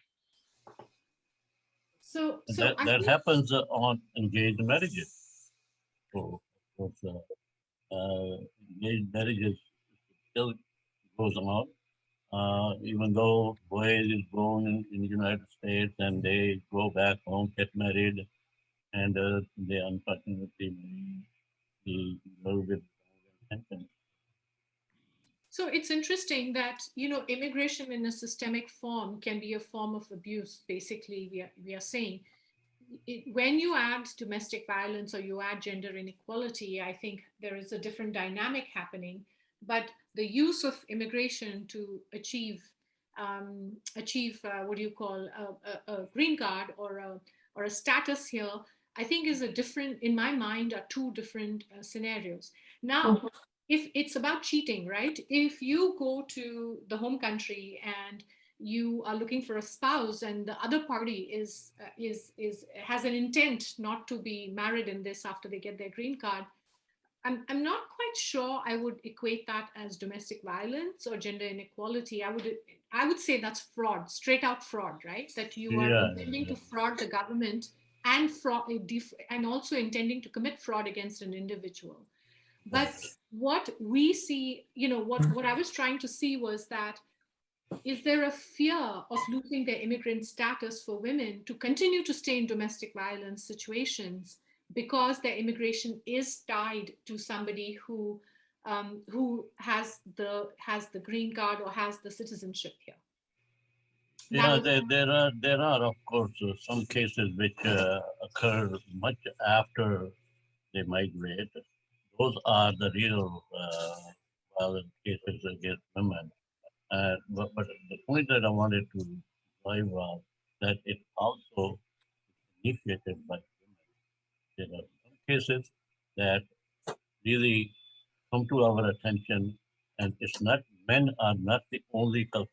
So, And so I that think happens on engaged marriages. So, of course, engaged marriages still goes on, even though boy is born in the United States and they go back home, get married, and they unfortunately marry the girl with intention. so it's interesting that, you know, immigration in a systemic form can be a form of abuse. Basically, we are saying when you add domestic violence or you add gender inequality, I think there is a different dynamic happening. But the use of immigration to achieve what do you call a green card or a status here, I think is a different, in my mind, are two different scenarios. Now, if it's about cheating, right? If you go to the home country and you are looking for a spouse and the other party has an intent not to be married in this after they get their green card, I'm not quite sure I would equate that as domestic violence or gender inequality. I would say that's fraud, straight out fraud, right? That you are Yeah, intending yeah, to fraud the government and and also intending to commit fraud against an individual. But right. what we see, what I was trying to see was that, is there a fear of losing their immigrant status for women to continue to stay in domestic violence situations because their immigration is tied to somebody who has the green card or has the citizenship here? That Yeah, was there are of course some cases which occur much after they migrate. Those are the real violent cases against women. But the point that I wanted to drive was that it also initiated by women. There are some cases that really come to our attention, and it's not, men are not the only culprit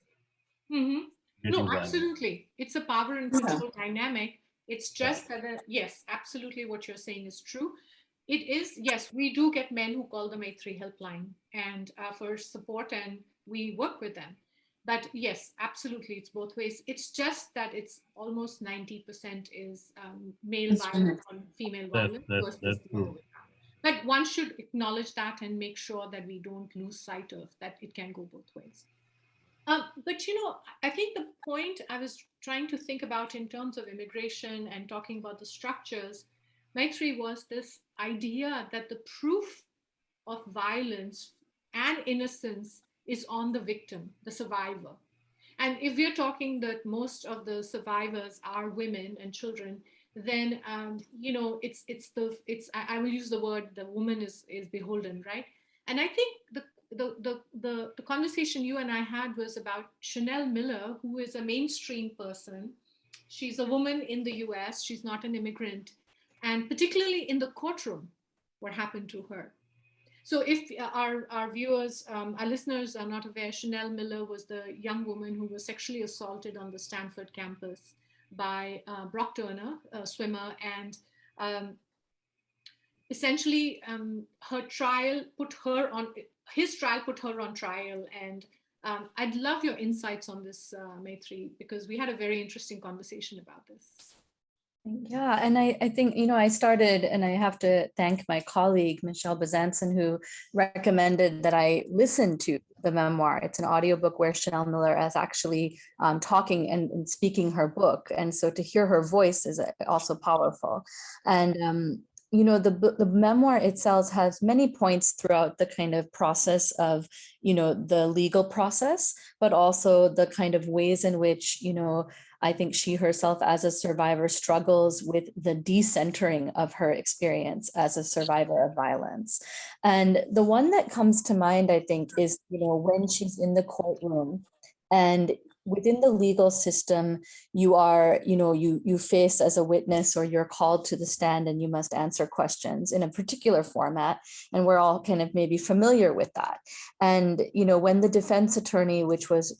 Mhm. No, getting violent. absolutely. It's a power and Yeah. control dynamic. It's Right. just that, yes, absolutely what you're saying is true. It is, yes, we do get men who call the Maitri helpline and for support, and we work with them. But yes, absolutely, it's both ways. It's just that it's almost 90% is male violence or female violence versus That's the other true. way around. But one should acknowledge that and make sure that we don't lose sight of that it can go both ways. But I think the point I was trying to think about in terms of immigration and talking about the structures, Maitri, was this idea that the proof of violence and innocence is on the victim, the survivor. And if we're talking that most of the survivors are women and children, then I will use the word, the woman is beholden, right? And I think the conversation you and I had was about Chanel Miller, who is a mainstream person. She's a woman in the US. She's not an immigrant, and particularly in the courtroom, what happened to her. So if our viewers, our listeners are not aware, Chanel Miller was the young woman who was sexually assaulted on the Stanford campus by Brock Turner, a swimmer, and um, essentially her trial put her on, his trial put her on trial. And I'd love your insights on this, Maitri, because we had a very interesting conversation about this. Yeah, and I think, I started, and I have to thank my colleague, Michelle Bezanson, who recommended that I listen to the memoir. It's an audiobook where Chanel Miller is actually talking and speaking her book. And so to hear her voice is also powerful. And, the memoir itself has many points throughout the kind of process of, the legal process, but also the kind of ways in which, I think she herself as a survivor struggles with the decentering of her experience as a survivor of violence. And the one that comes to mind, I think, is, when she's in the courtroom and within the legal system, you are, you face as a witness, or you're called to the stand and you must answer questions in a particular format. And we're all kind of maybe familiar with that. And, when the defense attorney, which was,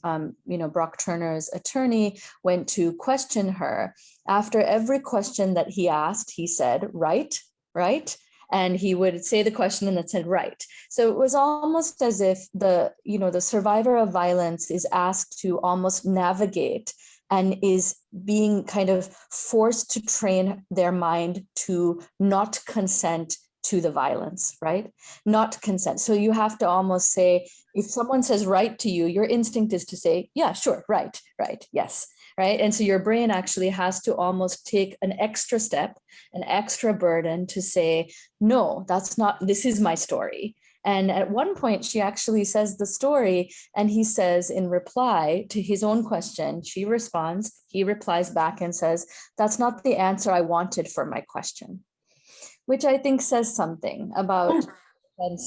Brock Turner's attorney, went to question her, after every question that he asked, he said, right, right. And he would say the question and it said, right. So it was almost as if the survivor of violence is asked to almost navigate and is being kind of forced to train their mind to not consent to the violence, right? Not consent. So you have to almost say, if someone says right to you, your instinct is to say, yeah, sure, right, yes. Right. And so your brain actually has to almost take an extra step, an extra burden to say, no, that's not, this is my story. And at one point, she actually says the story, and he says in reply to his own question, she responds, he replies back and says, that's not the answer I wanted for my question, which I think says something about and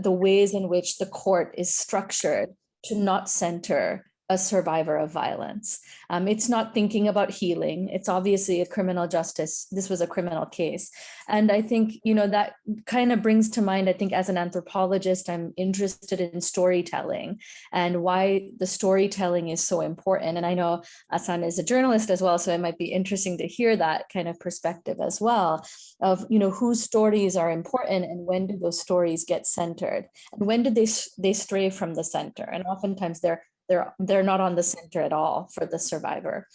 the ways in which the court is structured to not center a survivor of violence. It's not thinking about healing. It's obviously a criminal justice. This was a criminal case. And I think, that kind of brings to mind, I think as an anthropologist, I'm interested in storytelling and why the storytelling is so important. And I know Asan is a journalist as well, so it might be interesting to hear that kind of perspective as well of, whose stories are important and when do those stories get centered and when did they stray from the center. And oftentimes they're not on the center at all for the survivor.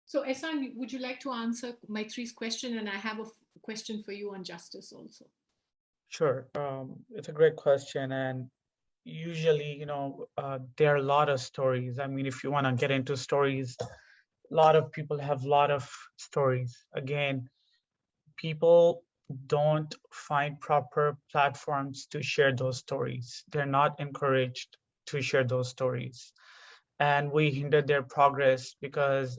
So Ehsan, would you like to answer Maitri's question? And I have a question for you on justice also. Sure. It's a great question. And usually, there are a lot of stories. I mean, if you want to get into stories, a lot of people have a lot of stories. Again, people don't find proper platforms to share those stories. They're not encouraged to share those stories. And we hinder their progress because,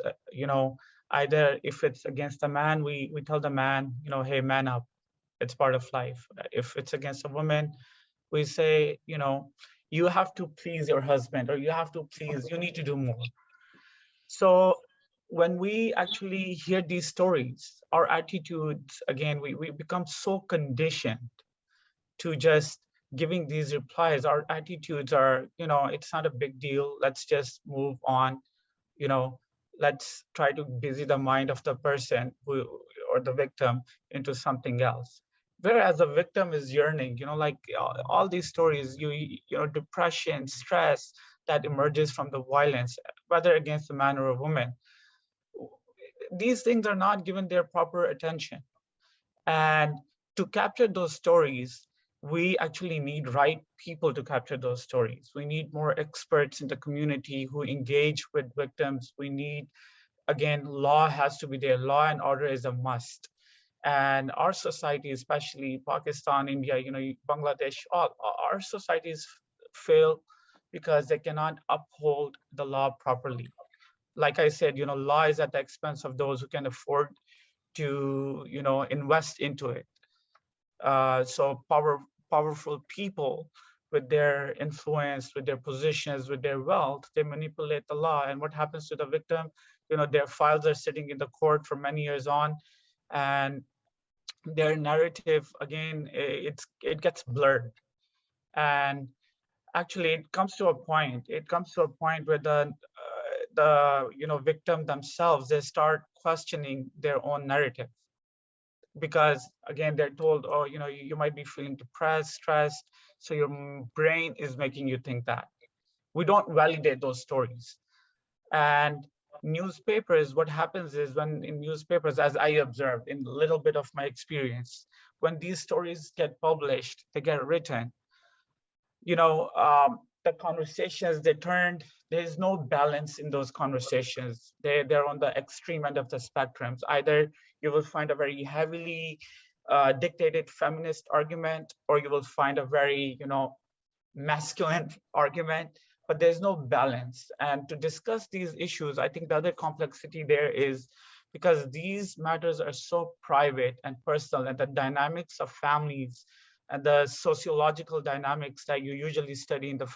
either if it's against a man, we tell the man, hey, man up, it's part of life. If it's against a woman, we say, you have to please your husband, or you need to do more. So when we actually hear these stories, our attitudes, again, we become so conditioned to just giving these replies. Our attitudes are, it's not a big deal. Let's just move on. Let's try to busy the mind of the person or the victim into something else. Whereas the victim is yearning, like all these stories, depression, stress that emerges from the violence, whether against a man or a woman, these things are not given their proper attention. And to capture those stories, we actually need right people to capture those stories. We need more experts in the community who engage with victims. We need, again, law has to be there. Law and order is a must. And our society, especially Pakistan, India, Bangladesh, all our societies fail because they cannot uphold the law properly. Like I said, law is at the expense of those who can afford to, invest into it. So powerful people with their influence, with their positions, with their wealth, they manipulate the law. And what happens to the victim? Their files are sitting in the court for many years on, and their narrative, again, it gets blurred. And actually, it comes to a point where the victim themselves, they start questioning their own narrative, because again, they're told, oh, you might be feeling depressed, stressed, so your brain is making you think that. We don't validate those stories. And newspapers, what happens is, when in newspapers, as I observed in a little bit of my experience, when these stories get published, they get written, the conversations, there's no balance in those conversations. They're on the extreme end of the spectrums. Either you will find a very heavily dictated feminist argument, or you will find a very, masculine argument, but there's no balance. And to discuss these issues, I think the other complexity there is because these matters are so private and personal, and the dynamics of families and the sociological dynamics that you usually study in the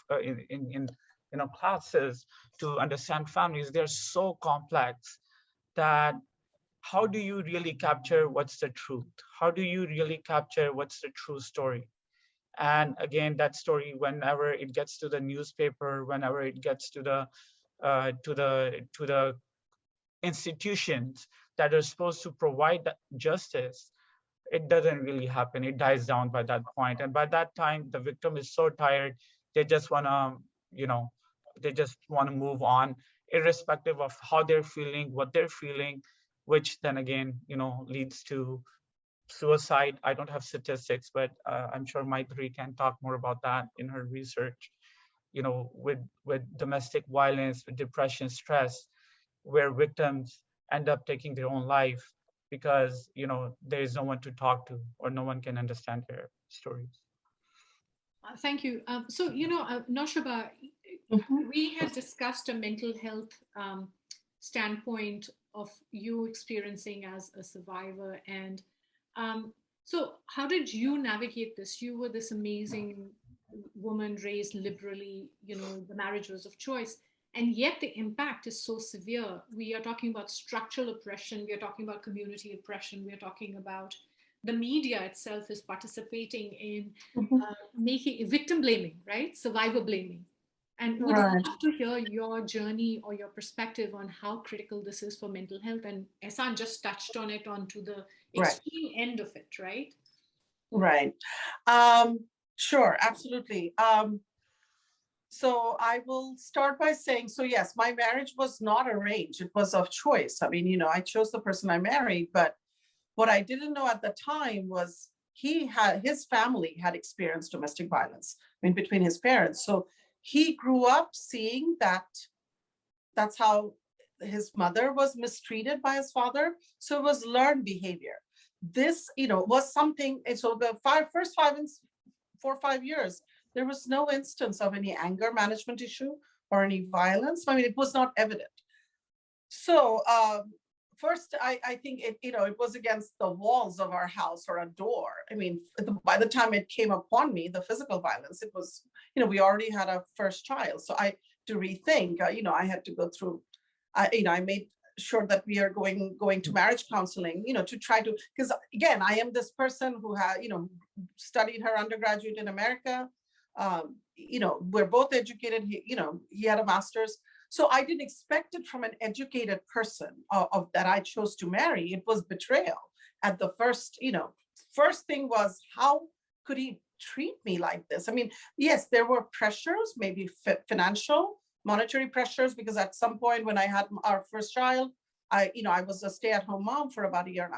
in classes to understand families, they're so complex that how do you really capture what's the truth? How do you really capture what's the true story? And again, that story, whenever it gets to the newspaper, whenever it gets to the institutions that are supposed to provide that justice, it doesn't really happen. It dies down by that point. And by that time, the victim is so tired, they just want to, move on, irrespective of how they're feeling, what they're feeling, which then again, leads to suicide. I don't have statistics, but I'm sure Maitri can talk more about that in her research. With domestic violence, with depression, stress, where victims end up taking their own life because there is no one to talk to, or no one can understand their stories. Thank you. So, Noshaba, we had discussed a mental health standpoint of you experiencing as a survivor. And so how did you navigate this? You were this amazing woman raised liberally, the marriage was of choice. And yet the impact is so severe. We are talking about structural oppression. We are talking about community oppression. We are talking about the media itself is participating in making victim blaming, right? Survivor blaming. And would Right. love to hear your journey or your perspective on how critical this is for mental health. And Ehsan just touched on it onto the Right. extreme end of it, right? Right. Sure, absolutely. So I will start by saying, so yes, my marriage was not arranged. It was of choice. I mean, I chose the person I married, but what I didn't know at the time was his family had experienced domestic violence, I mean, between his parents. So he grew up seeing that's how his mother was mistreated by his father. So it was learned behavior. This, was something, and so the first 4 or 5 years, there was no instance of any anger management issue or any violence. I mean, it was not evident. So first, I think it was against the walls of our house or a door. I mean, by the time it came upon me, the physical violence, it was, we already had a first child. So to rethink, I had to go through, I made sure that we are going to marriage counseling, to try to, because again, I am this person who had, studied her undergraduate in America. We're both educated. He had a master's. So I didn't expect it from an educated person of that I chose to marry. It was betrayal at the first, first thing was, how could he treat me like this? I mean, yes, there were pressures, maybe financial, monetary pressures, because at some point when I had our first child, I was a stay-at-home mom for about 1.5 years,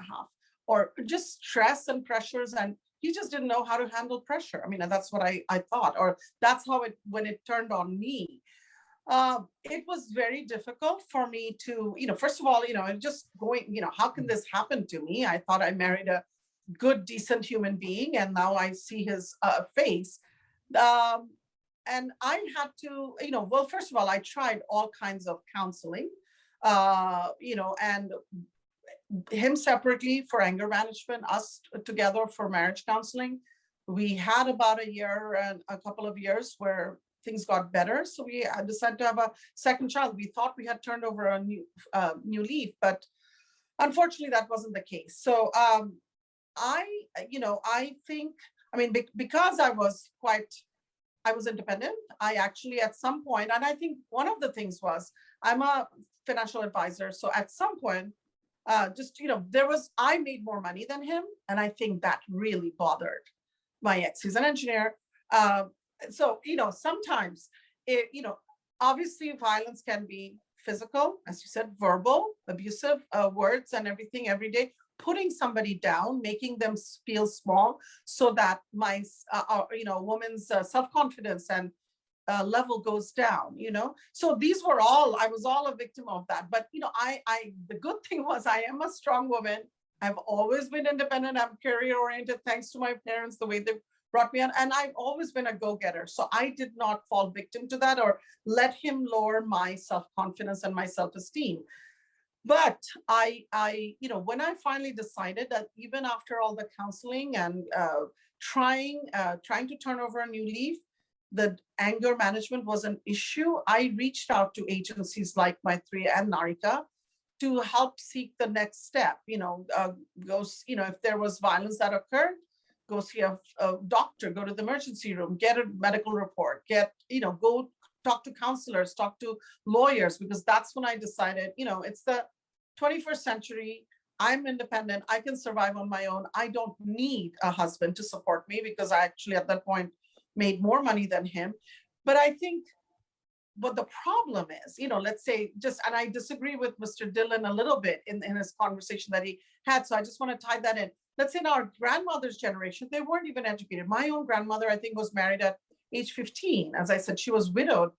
or just stress and pressures, and he just didn't know how to handle pressure. I mean, that's what I thought, or that's how when it turned on me. It was very difficult for me to, first of all, just going, how can this happen to me? I thought I married a good, decent human being, and now I see his face. And I had to, well, first of all, I tried all kinds of counseling, and him separately for anger management, us together for marriage counseling. We had about 1 year and a couple of years where things got better. So we decided to have a second child. We thought we had turned over a new leaf, but unfortunately that wasn't the case. So I think, I mean, because I was independent, I actually at some point, and I think one of the things was, I'm a financial advisor. So at some point, I made more money than him. And I think that really bothered my ex. He's an engineer. So, sometimes obviously violence can be physical, as you said, verbal, abusive words and everything every day, putting somebody down, making them feel small, so that my, woman's self-confidence and level goes down, So I was all a victim of that. But, the good thing was I am a strong woman. I've always been independent. I'm career oriented, thanks to my parents, the way they brought me on, and I've always been a go-getter. So I did not fall victim to that or let him lower my self-confidence and my self-esteem. But I, when I finally decided that, even after all the counseling and trying to turn over a new leaf, the anger management was an issue, I reached out to agencies like Maitri and Narika to help seek the next step. If there was violence that occurred, go see a doctor, go to the emergency room, get a medical report, go talk to counselors, talk to lawyers, because that's when I decided, it's the 21st century. I'm independent. I can survive on my own. I don't need a husband to support me, because I actually at that point made more money than him. But I think what the problem is, let's say and I disagree with Mr. Dillon a little bit in his conversation that he had. So I just want to tie that in. Let's say in our grandmother's generation, they weren't even educated. My own grandmother, I think, was married at age 15. As I said, she was widowed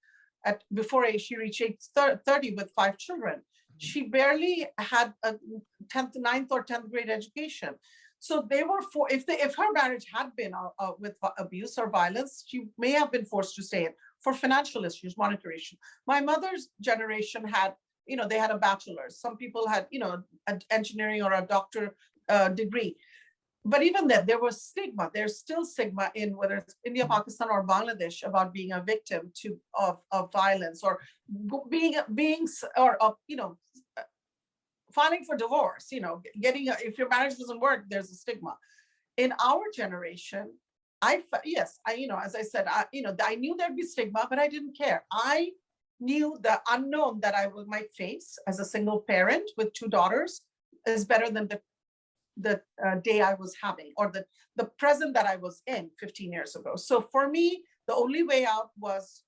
before she reached age 30 with 5 children. She barely had a 9th or 10th grade education. So they were if her marriage had been with abuse or violence, she may have been forced to stay in for financial issues, monetary issues. My mother's generation had, they had a bachelor's. Some people had, an engineering or a doctor degree. but even then, there was stigma. There's still stigma in whether it's India, Pakistan, or Bangladesh about being a victim of violence, or being or filing for divorce. Getting if your marriage doesn't work, there's a stigma. In our generation, yes, as I said, I knew there'd be stigma, but I didn't care. I knew the unknown that I might face as a single parent with 2 daughters is better than the day I was having, or the present that I was in 15 years ago. So for me, the only way out was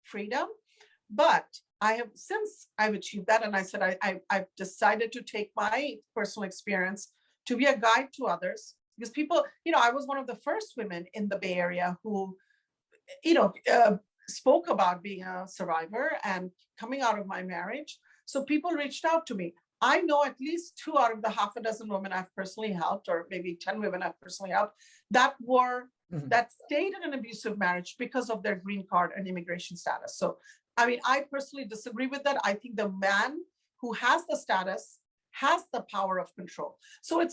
freedom. But since I've achieved that, and I said I've decided to take my personal experience to be a guide to others, because people, I was one of the first women in the Bay Area who, spoke about being a survivor and coming out of my marriage. So people reached out to me. I know at least 2 out of the half a dozen women I've personally helped, or maybe 10 women I've personally helped, that stayed in an abusive marriage because of their green card and immigration status. So, I personally disagree with that. I think the man who has the status has the power of control. So it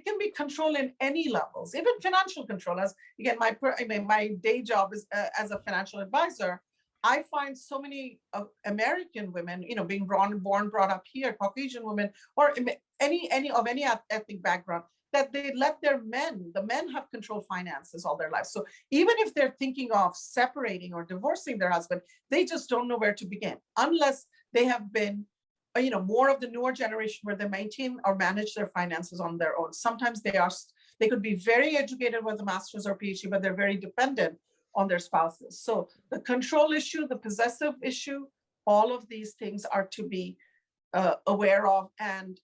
can be control in any levels, even financial control. As again, my day job is as a financial advisor. I find so many American women, being brought up here, Caucasian women, or any ethnic background, that they let the men have controlled finances all their lives. So even if they're thinking of separating or divorcing their husband, they just don't know where to begin unless they have been, more of the newer generation where they maintain or manage their finances on their own. Sometimes they could be very educated with a master's or PhD, but they're very dependent on their spouses. So the control issue, the possessive issue, all of these things are to be aware of. And,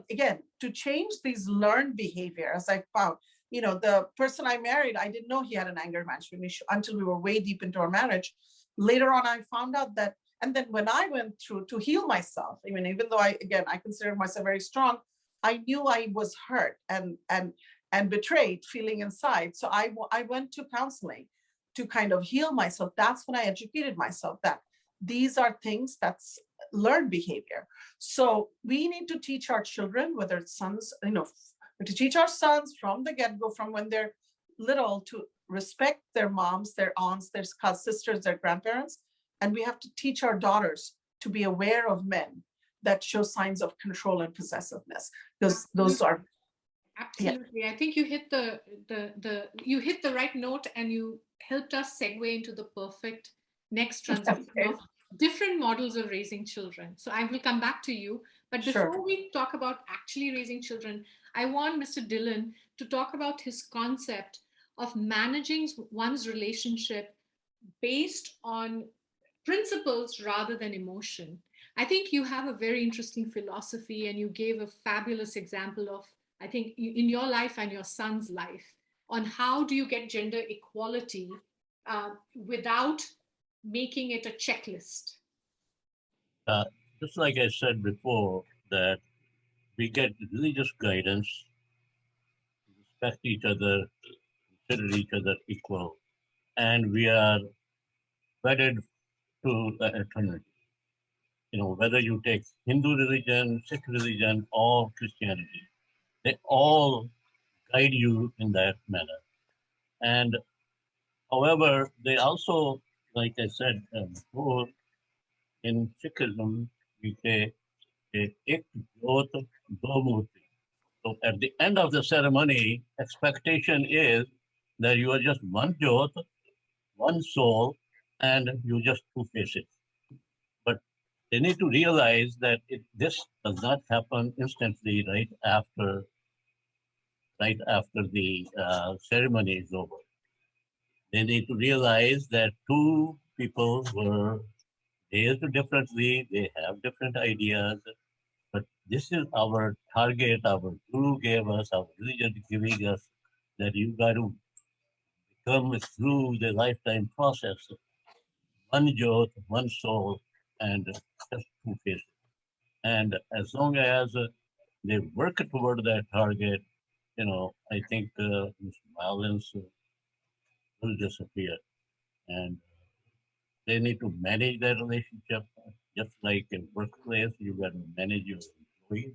again, to change these learned behavior, as I found, the person I married, I didn't know he had an anger management issue until we were way deep into our marriage. Later on, I found out that, and then when I went through to heal myself, even though I consider myself very strong, I knew I was hurt and betrayed feeling inside. So I went to counseling to kind of heal myself. That's when I educated myself that these are things that's learned behavior. So we need to teach our children, whether it's sons, to teach our sons from the get-go, from when they're little, to respect their moms, their aunts, their sisters, their grandparents. And we have to teach our daughters to be aware of men that show signs of control and possessiveness, because those are absolutely. Yeah. I think you hit the right note, and you helped us segue into the perfect next transition of different models of raising children. So I will come back to you, but before we talk about actually raising children, I want Mr. Dillon to talk about his concept of managing one's relationship based on principles rather than emotion. I think you have a very interesting philosophy, and you gave a fabulous example of, I think, in your life and your son's life, on how do you get gender equality without making it a checklist. Just like I said before, that we get religious guidance, respect each other, consider each other equal, and we are wedded to eternity. Whether you take Hindu religion, Sikh religion, or Christianity, they all guide you in that manner. And however, they also, like I said before, in Sikhism, we say, ek jyot do murti. So at the end of the ceremony, expectation is that you are just one jyot, one soul, and you just 2 faces. But they need to realize that this does not happen instantly right after the ceremony is over. They need to realize that 2 people were raised differently, they have different ideas, but this is our target, our guru gave us, our religion giving us, that you got to come through the lifetime process, one jyot, one soul, and just 2 faces. And as long as they work toward that target, I think violence will disappear. And they need to manage their relationship, just like in workplace, you got to manage your employees.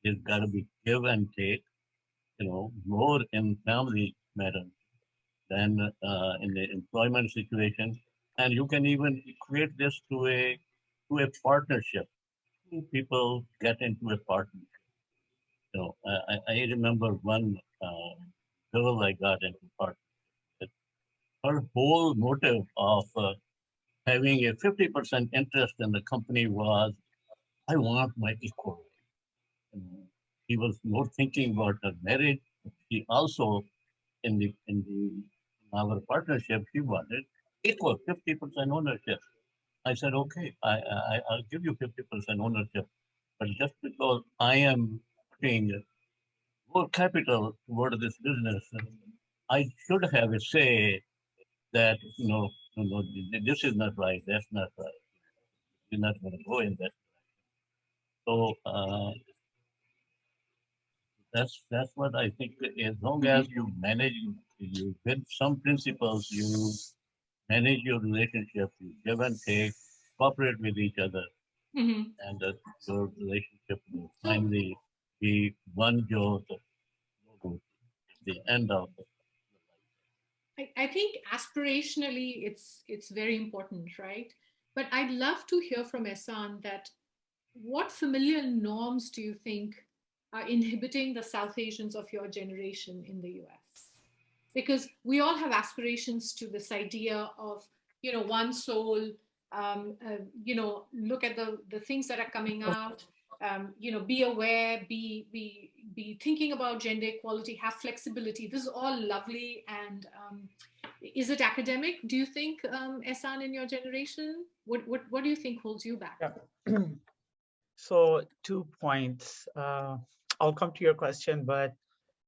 There's got to be give and take. more in family matters than in the employment situation. And you can even equate this to a partnership. Two people get into a partnership. I remember one girl I got into partnership. Her whole motive of having a 50% interest in the company was, I want my equal. You know, He was more thinking about her marriage. He also, in our partnership, he wanted equal 50% ownership. I said, okay, I'll give you 50% ownership, but just because I am putting more capital toward this business, I should have a say that this is not right, that's not right. You're not going to go in that. So that's what I think. As long as you manage, you with some principles, you manage your relationship, you give and take, cooperate with each other, and that your relationship will finally be one joy at the end of it. I think aspirationally it's very important, right? But I'd love to hear from Ehsan that what familial norms do you think are inhibiting the South Asians of your generation in the US? Because we all have aspirations to this idea of, one soul, look at the things that are coming out, be aware, be thinking about gender equality, have flexibility. This is all lovely. And is it academic, do you think, Ehsan, in your generation? What do you think holds you back? Yeah. So 2 points. I'll come to your question, but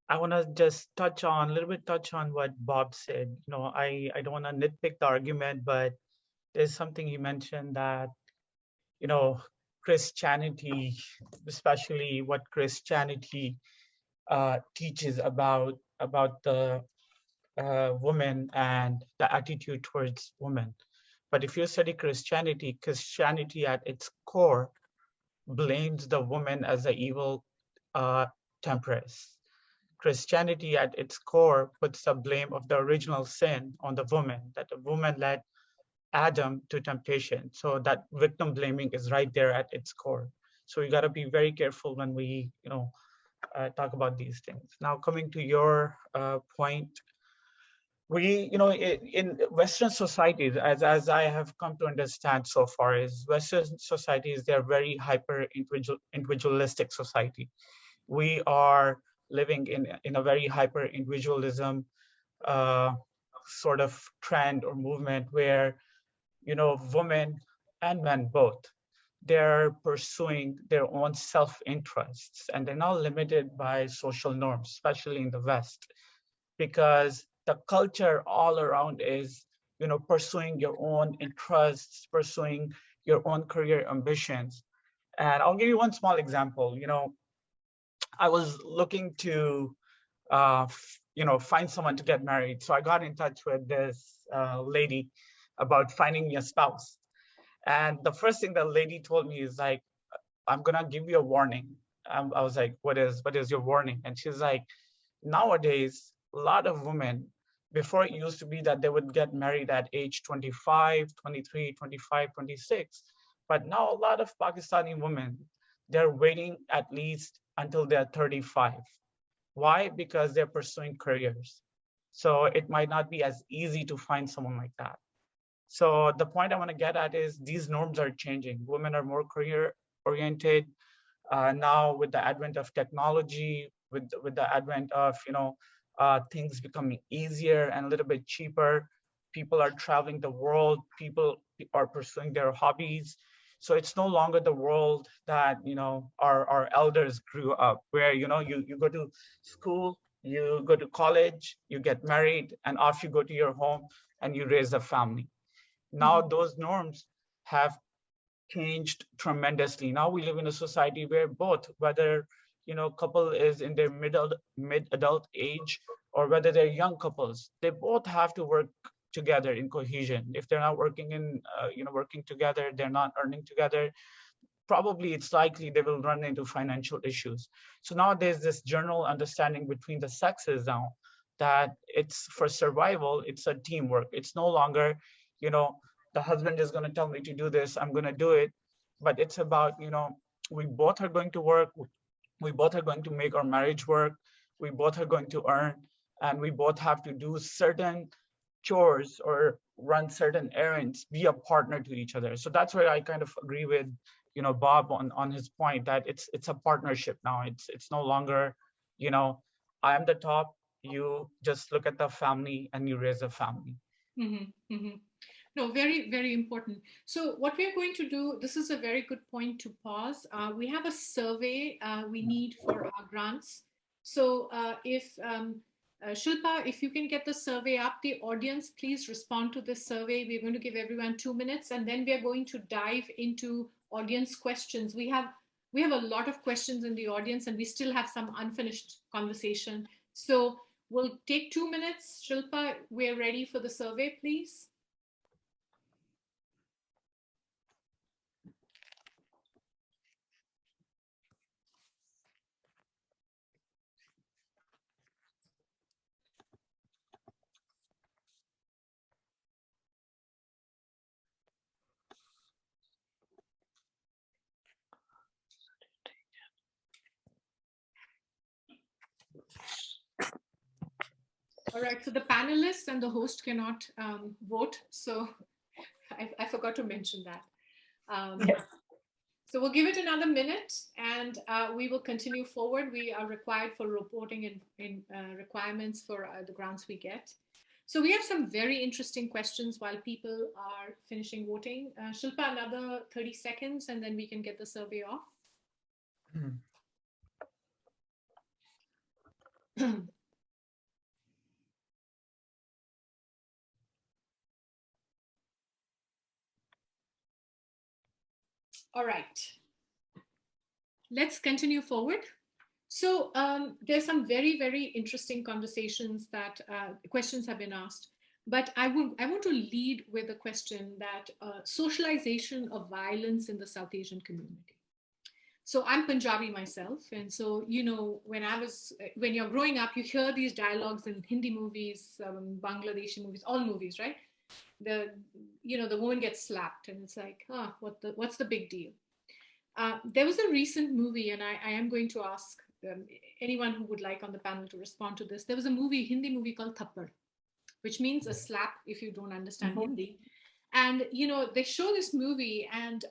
I want to just touch on what Bob said. I don't want to nitpick the argument, but there's something he mentioned that, Christianity, especially what Christianity teaches about the woman and the attitude towards women. But if you study Christianity, Christianity at its core blames the woman as the evil temptress. Christianity at its core puts the blame of the original sin on the woman, that the woman led Adam to temptation. So that victim blaming is right there at its core. So we got to be very careful when we, talk about these things. Now, coming to your point, we, in Western societies, as I have come to understand so far, is Western societies, they're very hyper individualistic society. We are living in a very hyper individualism sort of trend or movement where, women and men both, they're pursuing their own self-interests, and they're not limited by social norms, especially in the West, because the culture all around is, pursuing your own interests, pursuing your own career ambitions. And I'll give you one small example. I was looking to find someone to get married. So I got in touch with this lady about finding me a spouse. And the first thing the lady told me is like, I'm gonna give you a warning. I was like, what is your warning? And she's like, nowadays, a lot of women, before it used to be that they would get married at age 25, 23, 25, 26. But now a lot of Pakistani women, they're waiting at least until they're 35. Why? Because they're pursuing careers. So it might not be as easy to find someone like that. So the point I want to get at is these norms are changing. Women are more career oriented. Now with the advent of technology, with the advent of things becoming easier and a little bit cheaper, people are traveling the world, people are pursuing their hobbies. So it's no longer the world that our elders grew up, where you go to school, you go to college, you get married, and off you go to your home and you raise a family. Now those norms have changed tremendously. Now we live in a society where both, whether couple is in their mid adult age or whether they're young couples, they both have to work together in cohesion. If they're not working together, they're not earning together, probably it's likely they will run into financial issues. So now there's this general understanding between the sexes now that it's for survival, it's a teamwork. It's no longer, the husband is going to tell me to do this, I'm going to do it. But it's about, we both are going to work, we both are going to make our marriage work, we both are going to earn, and we both have to do certain chores or run certain errands, be a partner to each other. So that's where I kind of agree with Bob on his point that it's a partnership now. It's no longer, I am the top, you just look at the family and you raise a family. No, very, very important. So what we're going to do, this is a very good point to pause. We have a survey we need for our grants. So if Shilpa, if you can get the survey up, the audience, please respond to this survey. We're going to give everyone 2 minutes, and then we are going to dive into audience questions. We have a lot of questions in the audience, and we still have some unfinished conversation. So we'll take 2 minutes. Shilpa, we're ready for the survey, please. All right, so the panelists and the host cannot vote. So I forgot to mention that. Yes. So we'll give it another minute, and we will continue forward. We are required for reporting in requirements for the grants we get. So we have some very interesting questions while people are finishing voting. Shilpa, another 30 seconds, and then we can get the survey off. All right, let's continue forward. So there's some very, very interesting conversations that questions have been asked, but I want to lead with a question that socialization of violence in the South Asian community. So I'm Punjabi myself, and so when you're growing up, you hear these dialogues in Hindi movies, Bangladeshi movies, all movies, right? The woman gets slapped, and it's like, what's the big deal? There was a recent movie, and I am going to ask anyone who would like on the panel to respond to this. There was a Hindi movie called Thappad, which means a slap if you don't understand Hindi. And they show this movie, and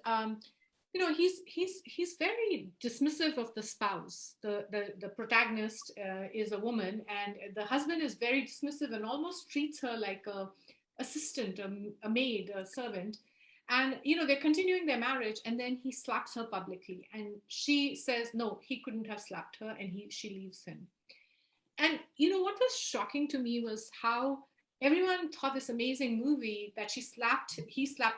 he's very dismissive of the spouse. The protagonist is a woman, and the husband is very dismissive and almost treats her like a assistant, a maid, a servant. And they're continuing their marriage, and then he slaps her publicly, and she says no, he couldn't have slapped her, and she leaves him. And what was shocking to me was how everyone thought this amazing movie that he slapped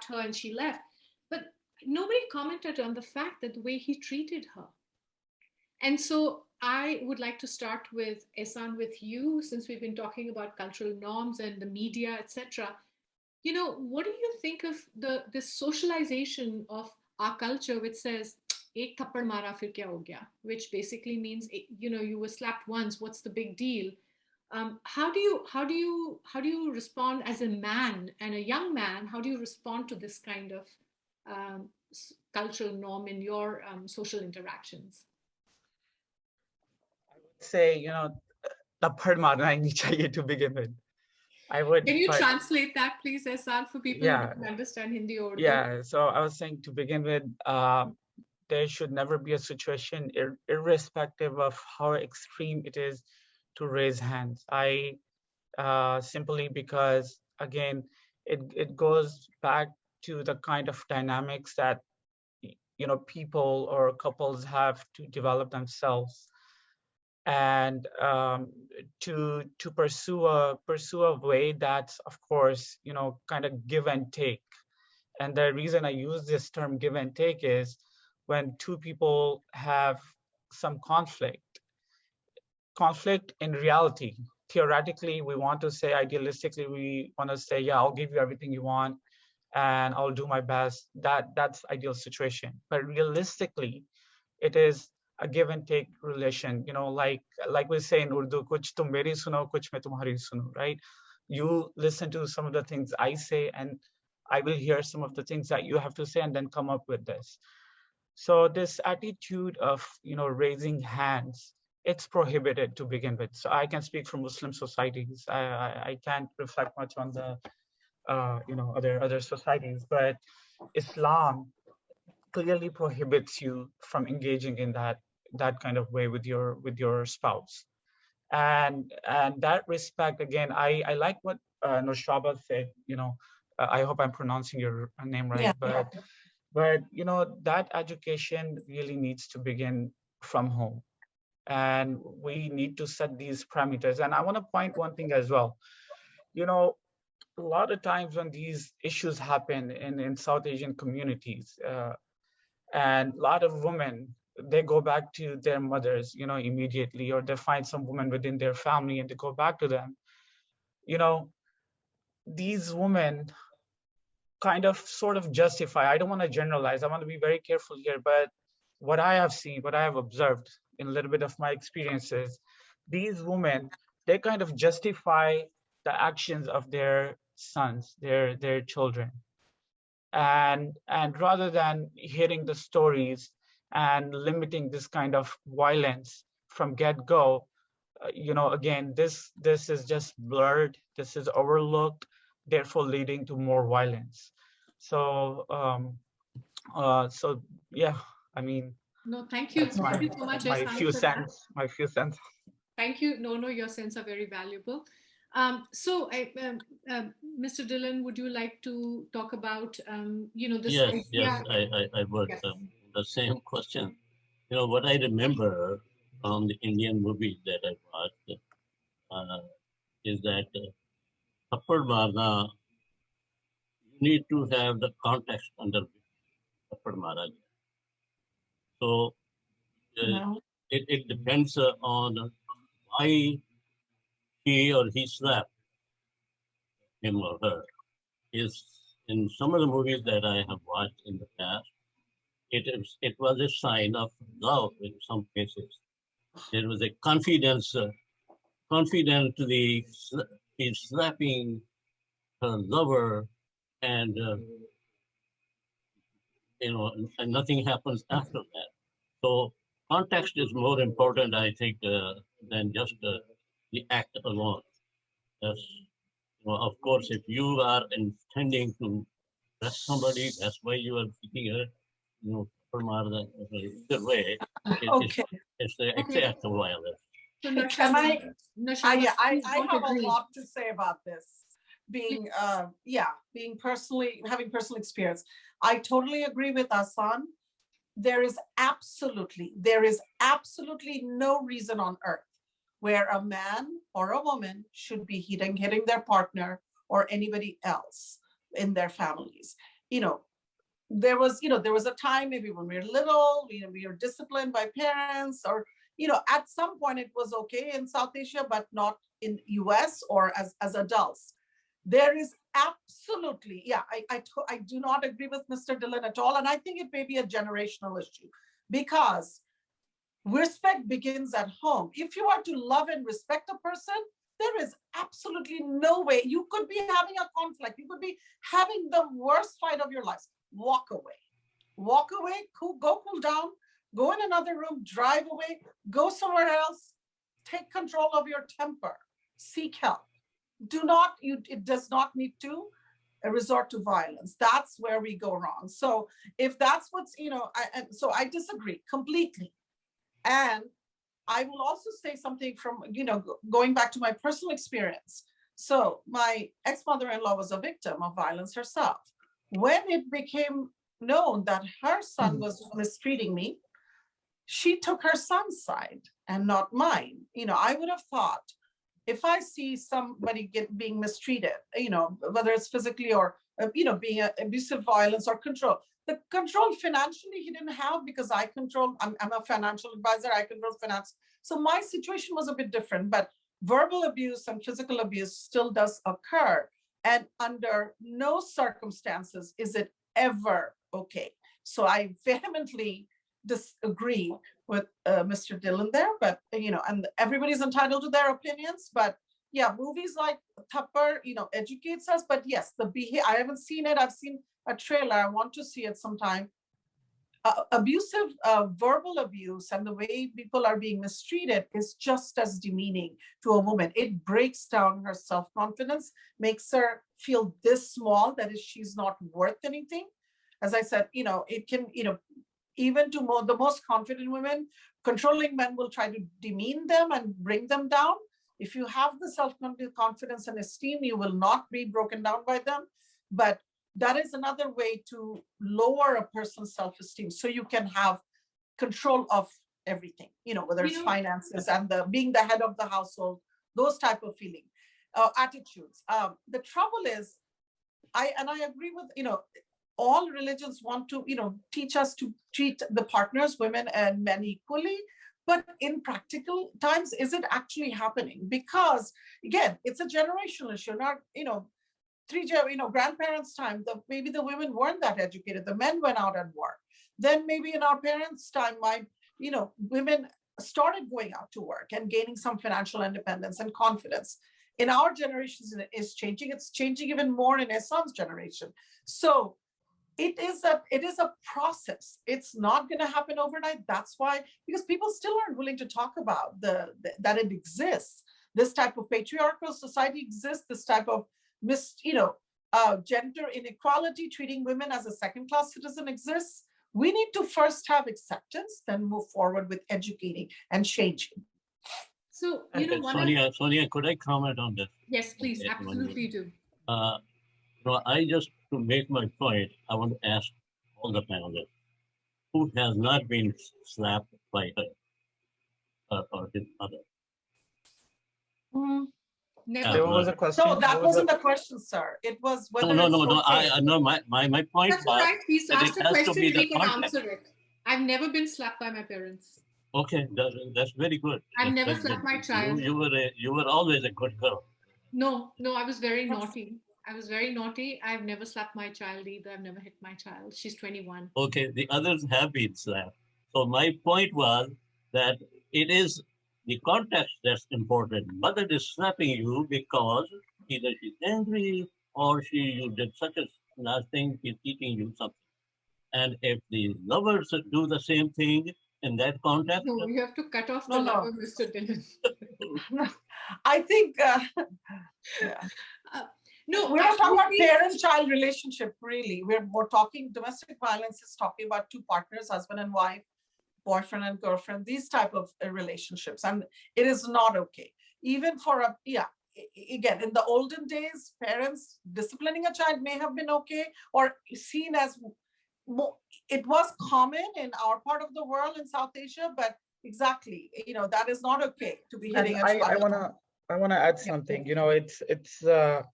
her and she left, but nobody commented on the fact that the way he treated her. And so I would like to start with Ehsan, with you, since we've been talking about cultural norms and the media, etc. What do you think of this socialization of our culture, which says ek thappad mara fir kya ho gaya, which basically means you were slapped once, what's the big deal? How do you respond as a man and a young man? How do you respond to this kind of cultural norm in your social interactions? I would say, thappad marna hi nahi chahiye to begin with. I would. Can you translate that, please, Ehsan, for people who don't understand Hindi or Urdu? Yeah. So I was saying, to begin with, there should never be a situation, irrespective of how extreme it is, to raise hands. Simply because, again, it goes back to the kind of dynamics that people or couples have to develop themselves, and to pursue a way that's, of course, kind of give and take. And the reason I use this term give and take is when two people have some conflict in reality. Theoretically, we want to say, idealistically, we want to say, yeah, I'll give you everything you want, and I'll do my best. That's ideal situation. But realistically, it is a give and take relation. Like we say in Urdu, "Kuch tum meri suno, kuch main tumhari suno," right? You listen to some of the things I say, and I will hear some of the things that you have to say, and then come up with this. So this attitude of raising hands, it's prohibited to begin with. So I can speak for Muslim societies. I can't reflect much on the other societies, but Islam clearly prohibits you from engaging in that kind of way with your spouse. And that respect, again, I like what Noshaba said. I hope I'm pronouncing your name right, Yeah. but that education really needs to begin from home, and we need to set these parameters. And I want to point one thing as well. A lot of times when these issues happen in South Asian communities, and a lot of women, they go back to their mothers immediately, or they find some woman within their family and they go back to them. you know these women kind of sort of justify. I don't want to generalize, I want to be very careful here, but what I have seen, what I have observed in a little bit of my experiences, these women, they kind of justify the actions of their sons, their children, and rather than hearing the stories and limiting this kind of violence from get-go, again, this is just blurred, this is overlooked, therefore leading to more violence. So yeah, I mean, No, thank you. that's Thank you so much, Ehsan, for that. my few cents. Thank you. No, your cents are very valuable. Mr. Dillon, would you like to talk about, this Yes, idea? I would. Yes. The same question. What I remember from the Indian movies that I watched is that Thappad Marna, you need to have the context under which Thappad Mara. So No. it depends on why he or he slapped him or her. Is in some of the movies that I have watched in the past, it was a sign of love in some cases. There was a confidently he's slapping her lover, and and nothing happens after that. So context is more important, I think, than just the act alone. Yes, of course, if you are intending to press somebody, that's why you are hitting her. Either way, Okay. it's the Okay. act of violence. So Can Nashaba, I don't have a agree. lot to say about this. Being having personal experience. I totally agree with Asan. There is absolutely no reason on earth where a man or a woman should be hitting their partner or anybody else in their families. There was a time, maybe when we were little, we were disciplined by parents, or at some point it was okay in South Asia, but not in US or as adults. There is absolutely, I do not agree with Mr. Dillon at all. And I think it may be a generational issue, because respect begins at home. If you are to love and respect a person, there is absolutely no way. You could be having a conflict. You could be having the worst fight of your life. Walk away, go cool down, go in another room, drive away, go somewhere else, take control of your temper, seek help. It does not need to resort to violence. That's where we go wrong. So if that's what's, so I disagree completely. And I will also say something from, going back to my personal experience. So my ex-mother-in-law was a victim of violence herself. When it became known that her son was mistreating me, she took her son's side and not mine. I would have thought, if I see somebody being mistreated, whether it's physically or, being abusive violence or control, the control financially he didn't have, because I'm a financial advisor, I control finance. So my situation was a bit different, but verbal abuse and physical abuse still does occur. And under no circumstances is it ever okay. So I vehemently disagree with Mr. Dillon there, but and everybody's entitled to their opinions. But yeah, movies like Thappar, educates us. But yes, the behavior, I haven't seen it. I've seen a trailer. I want to see it sometime. Abusive verbal abuse and the way people are being mistreated is just as demeaning to a woman. It breaks down her self-confidence, makes her feel this small, that is, she's not worth anything. As I said, it can, even to the most confident women, controlling men will try to demean them and bring them down. If you have the self-confidence and esteem, you will not be broken down by them. But that is another way to lower a person's self-esteem, so you can have control of everything, whether it's finances and being the head of the household, those type of feeling, attitudes. The trouble is, I agree with, all religions want to, teach us to treat the partners, women and men, equally. But in practical times, is it actually happening? Because again, it's a generational issue. Not, grandparents' time, maybe the women weren't that educated. The men went out and worked. Then maybe in our parents' time, women started going out to work and gaining some financial independence and confidence. In our generations, it is changing. It's changing even more in Essam's generation. So it is a process. It's not going to happen overnight. That's why, because people still aren't willing to talk about that it exists. This type of patriarchal society exists. This type of gender inequality, treating women as a second-class citizen exists. We need to first have acceptance, then move forward with educating and changing. So, Sonia, could I comment on this? Yes, please, absolutely do. I just, to make my point, I want to ask all the panelists, who has not been slapped by her or his mother? Never. What was the question? No, that wasn't the question, sir. It was whether No. okay. I know my point. That's all right. He's asked a question, we can context. answer it. I've never been slapped by my parents. Okay, that's very good. I've never slapped my child. You were always a good girl. No, I was very naughty. I've never slapped my child either. I've never hit my child. She's 21. Okay, the others have been slapped. So my point was that it is the context that's important. Mother is slapping you because either she's angry or you did such a nice thing, she's teaching you something. And if the lovers do the same thing in that context, no, you have to cut off the lover, Mr. Dillon. I think no, we're not talking about parent-child relationship, really. We're talking domestic violence is talking about two partners, husband and wife, boyfriend and girlfriend, these type of relationships. And it is not okay. Even for again, in the olden days, parents disciplining a child may have been okay or seen as more, it was common in our part of the world in South Asia, but exactly, that is not okay to be hitting a child. I wanna add something. It's the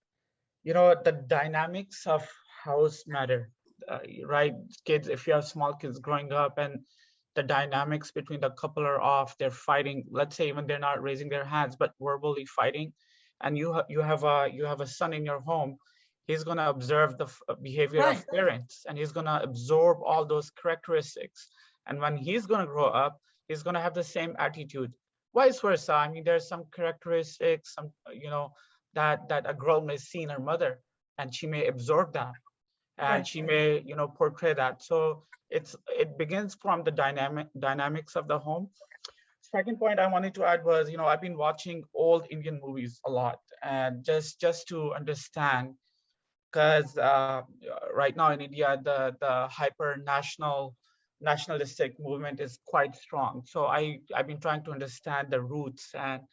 dynamics of house matter, right? Kids, if you have small kids growing up and the dynamics between the couple are off, they're fighting. Let's say even they're not raising their hands, but verbally fighting, and you have a son in your home. He's going to observe the behavior of parents, and he's going to absorb all those characteristics. And when he's going to grow up, he's going to have the same attitude. Vice versa. I mean, there's some characteristics, that a girl may see in her mother, and she may absorb that, and she may, portray that. So it begins from the dynamics of the home. Second point I wanted to add was, I've been watching old Indian movies a lot, and just to understand, because right now in India, the nationalistic movement is quite strong. So I've been trying to understand the roots, and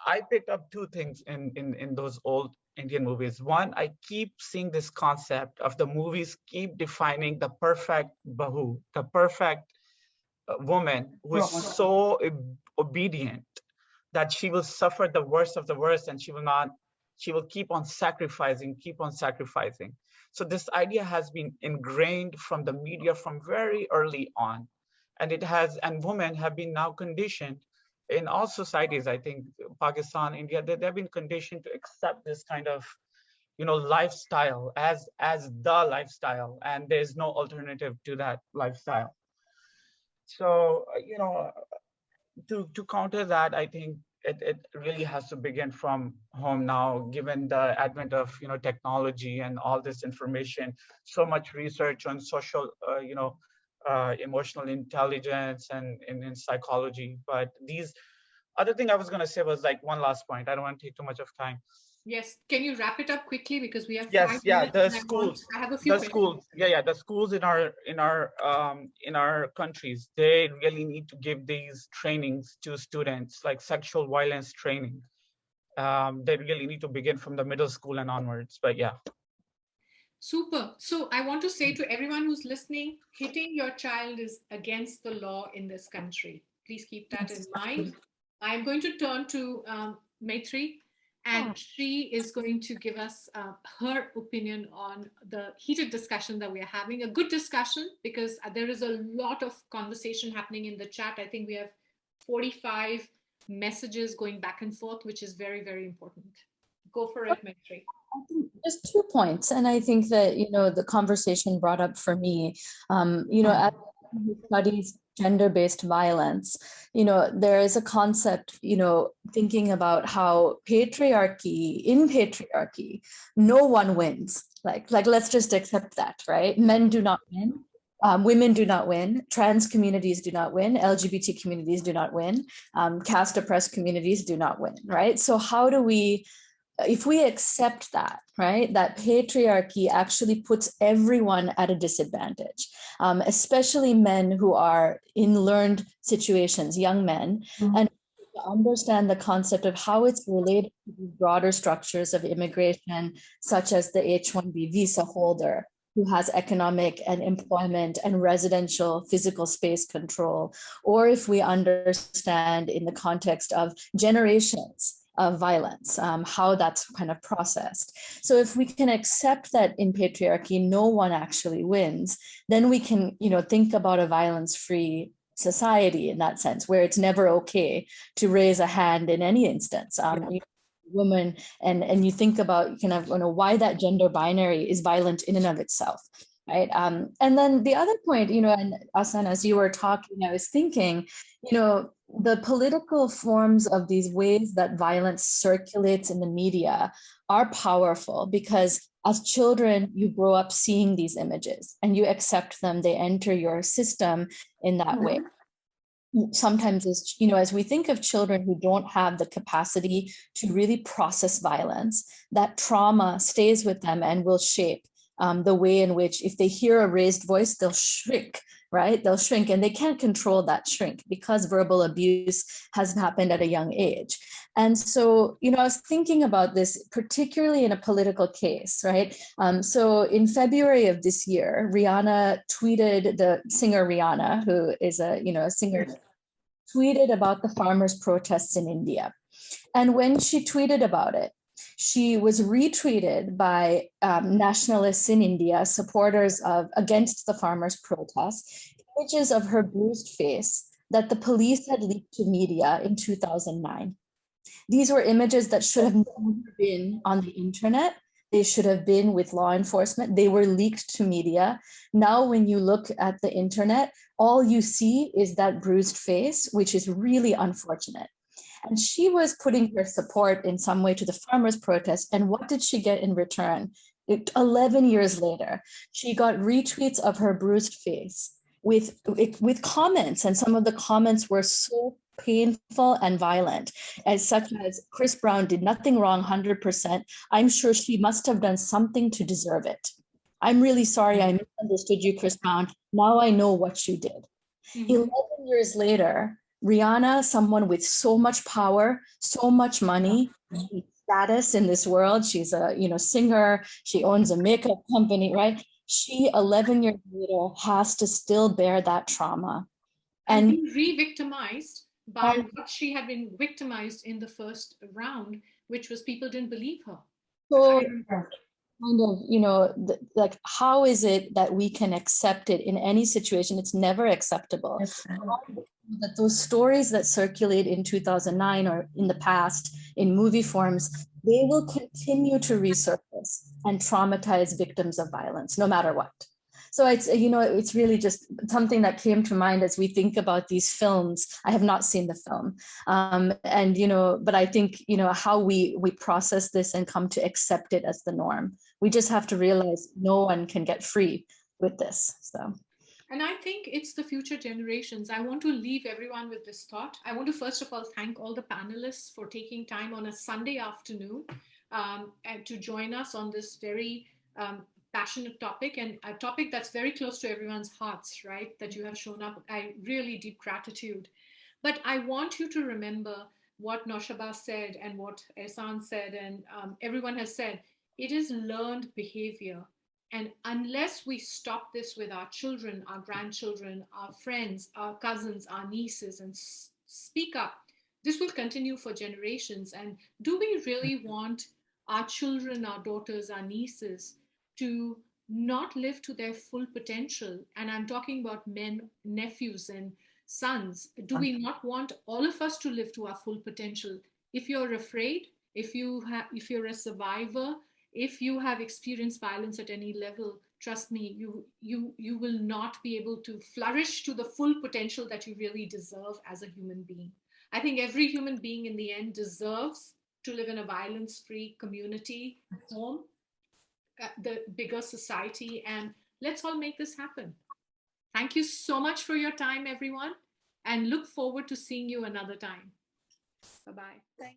I picked up two things in those old Indian movies. One, I keep seeing this concept of the movies keep defining the perfect bahu, the perfect woman who is so obedient that she will suffer the worst of the worst, and she will keep on sacrificing. So this idea has been ingrained from the media from very early on, and women have been now conditioned in all societies. I think Pakistan, India, they've been conditioned to accept this kind of lifestyle as the lifestyle, and there's no alternative to that lifestyle. So to counter that, I think it really has to begin from home now, given the advent of technology and all this information, so much research on social emotional intelligence and in psychology. But these other thing I was going to say was like one last point. I don't want to take too much of time. Yes. Can you wrap it up quickly, because we have Yes, 5 yeah, minutes the and schools, I have a few questions. the schools in our countries, they really need to give these trainings to students, like sexual violence training. They really need to begin from the middle school and onwards. But yeah. Super. So I want to say to everyone who's listening, hitting your child is against the law in this country. Please keep that in mind. I'm going to turn to Maitri, and she is going to give us her opinion on the heated discussion that we are having. A good discussion, because there is a lot of conversation happening in the chat. I think we have 45 messages going back and forth, which is very, very important. Go for it, Maitri. I think just 2 points, and I think that the conversation brought up for me, as who studies gender-based violence, there is a concept, thinking about how in patriarchy, no one wins. Like let's just accept that, right? Men do not win. Women do not win, trans communities do not win, LGBT communities do not win, caste oppressed communities do not win, right? So how do we, if we accept that, right, that patriarchy actually puts everyone at a disadvantage, especially men who are in learned situations, young men, and to understand the concept of how it's related to the broader structures of immigration, such as the H-1B visa holder, who has economic and employment and residential physical space control, or if we understand in the context of generations of violence, how that's kind of processed. So if we can accept that in patriarchy, no one actually wins, then we can, think about a violence-free society in that sense, where it's never okay to raise a hand in any instance. Woman, and you think about kind of why that gender binary is violent in and of itself, right? And then the other point, and Asan, as you were talking, I was thinking, the political forms of these ways that violence circulates in the media are powerful, because as children, you grow up seeing these images and you accept them, they enter your system in that way. Sometimes, as we think of children who don't have the capacity to really process violence, that trauma stays with them and will shape the way in which, if they hear a raised voice, they'll shrink, right? They'll shrink, and they can't control that shrink because verbal abuse has happened at a young age. And so, I was thinking about this, particularly in a political case, right? So in February of this year, Rihanna tweeted, the singer Rihanna, who is a singer, tweeted about the farmers' protests in India. And when she tweeted about it, she was retweeted by nationalists in India, supporters of against the farmers' protests, images of her bruised face that the police had leaked to media in 2009. These were images that should have never been on the internet. They should have been with law enforcement. They were leaked to media. Now, when you look at the internet, all you see is that bruised face, which is really unfortunate. And she was putting her support in some way to the farmers' protest. And what did she get in return? 11 years later, she got retweets of her bruised face with comments. And some of the comments were so painful and violent, as such as Chris Brown did nothing wrong 100%. I'm sure she must have done something to deserve it. I'm really sorry I misunderstood you, Chris Brown. Now I know what you did. 11 years later, Rihanna, someone with so much power, so much money, status in this world, she's a singer, she owns a makeup company, right? She, 11 years later, has to still bear that trauma. And being re-victimized by what she had been victimized in the first round, which was people didn't believe her. So kind of, you know, like, how is it that we can accept it in any situation? It's never acceptable. That those stories that circulate in 2009 or in the past in movie forms, they will continue to resurface and traumatize victims of violence, no matter what. So it's, you know, it's really just something that came to mind as we think about these films. I have not seen the film. And, you know, but I think, you know, how we process this and come to accept it as the norm. We just have to realize no one can get free with this, so. And I think it's the future generations. I want to leave everyone with this thought. I want to first of all thank all the panelists for taking time on a Sunday afternoon and to join us on this very passionate topic, and a topic that's very close to everyone's hearts, right? That you have shown up. I really deep gratitude. But I want you to remember what Noshaba said and what Ehsan said and everyone has said. It is learned behavior. And unless we stop this with our children, our grandchildren, our friends, our cousins, our nieces, and speak up, this will continue for generations. And do we really want our children, our daughters, our nieces to not live to their full potential? And I'm talking about men, nephews, and sons. Do we not want all of us to live to our full potential? If you're afraid, if you're a survivor, if you have experienced violence at any level, trust me, you will not be able to flourish to the full potential that you really deserve as a human being. I think every human being in the end deserves to live in a violence-free community, home, the bigger society, and let's all make this happen. Thank you so much for your time, everyone, and look forward to seeing you another time. Bye-bye. Thank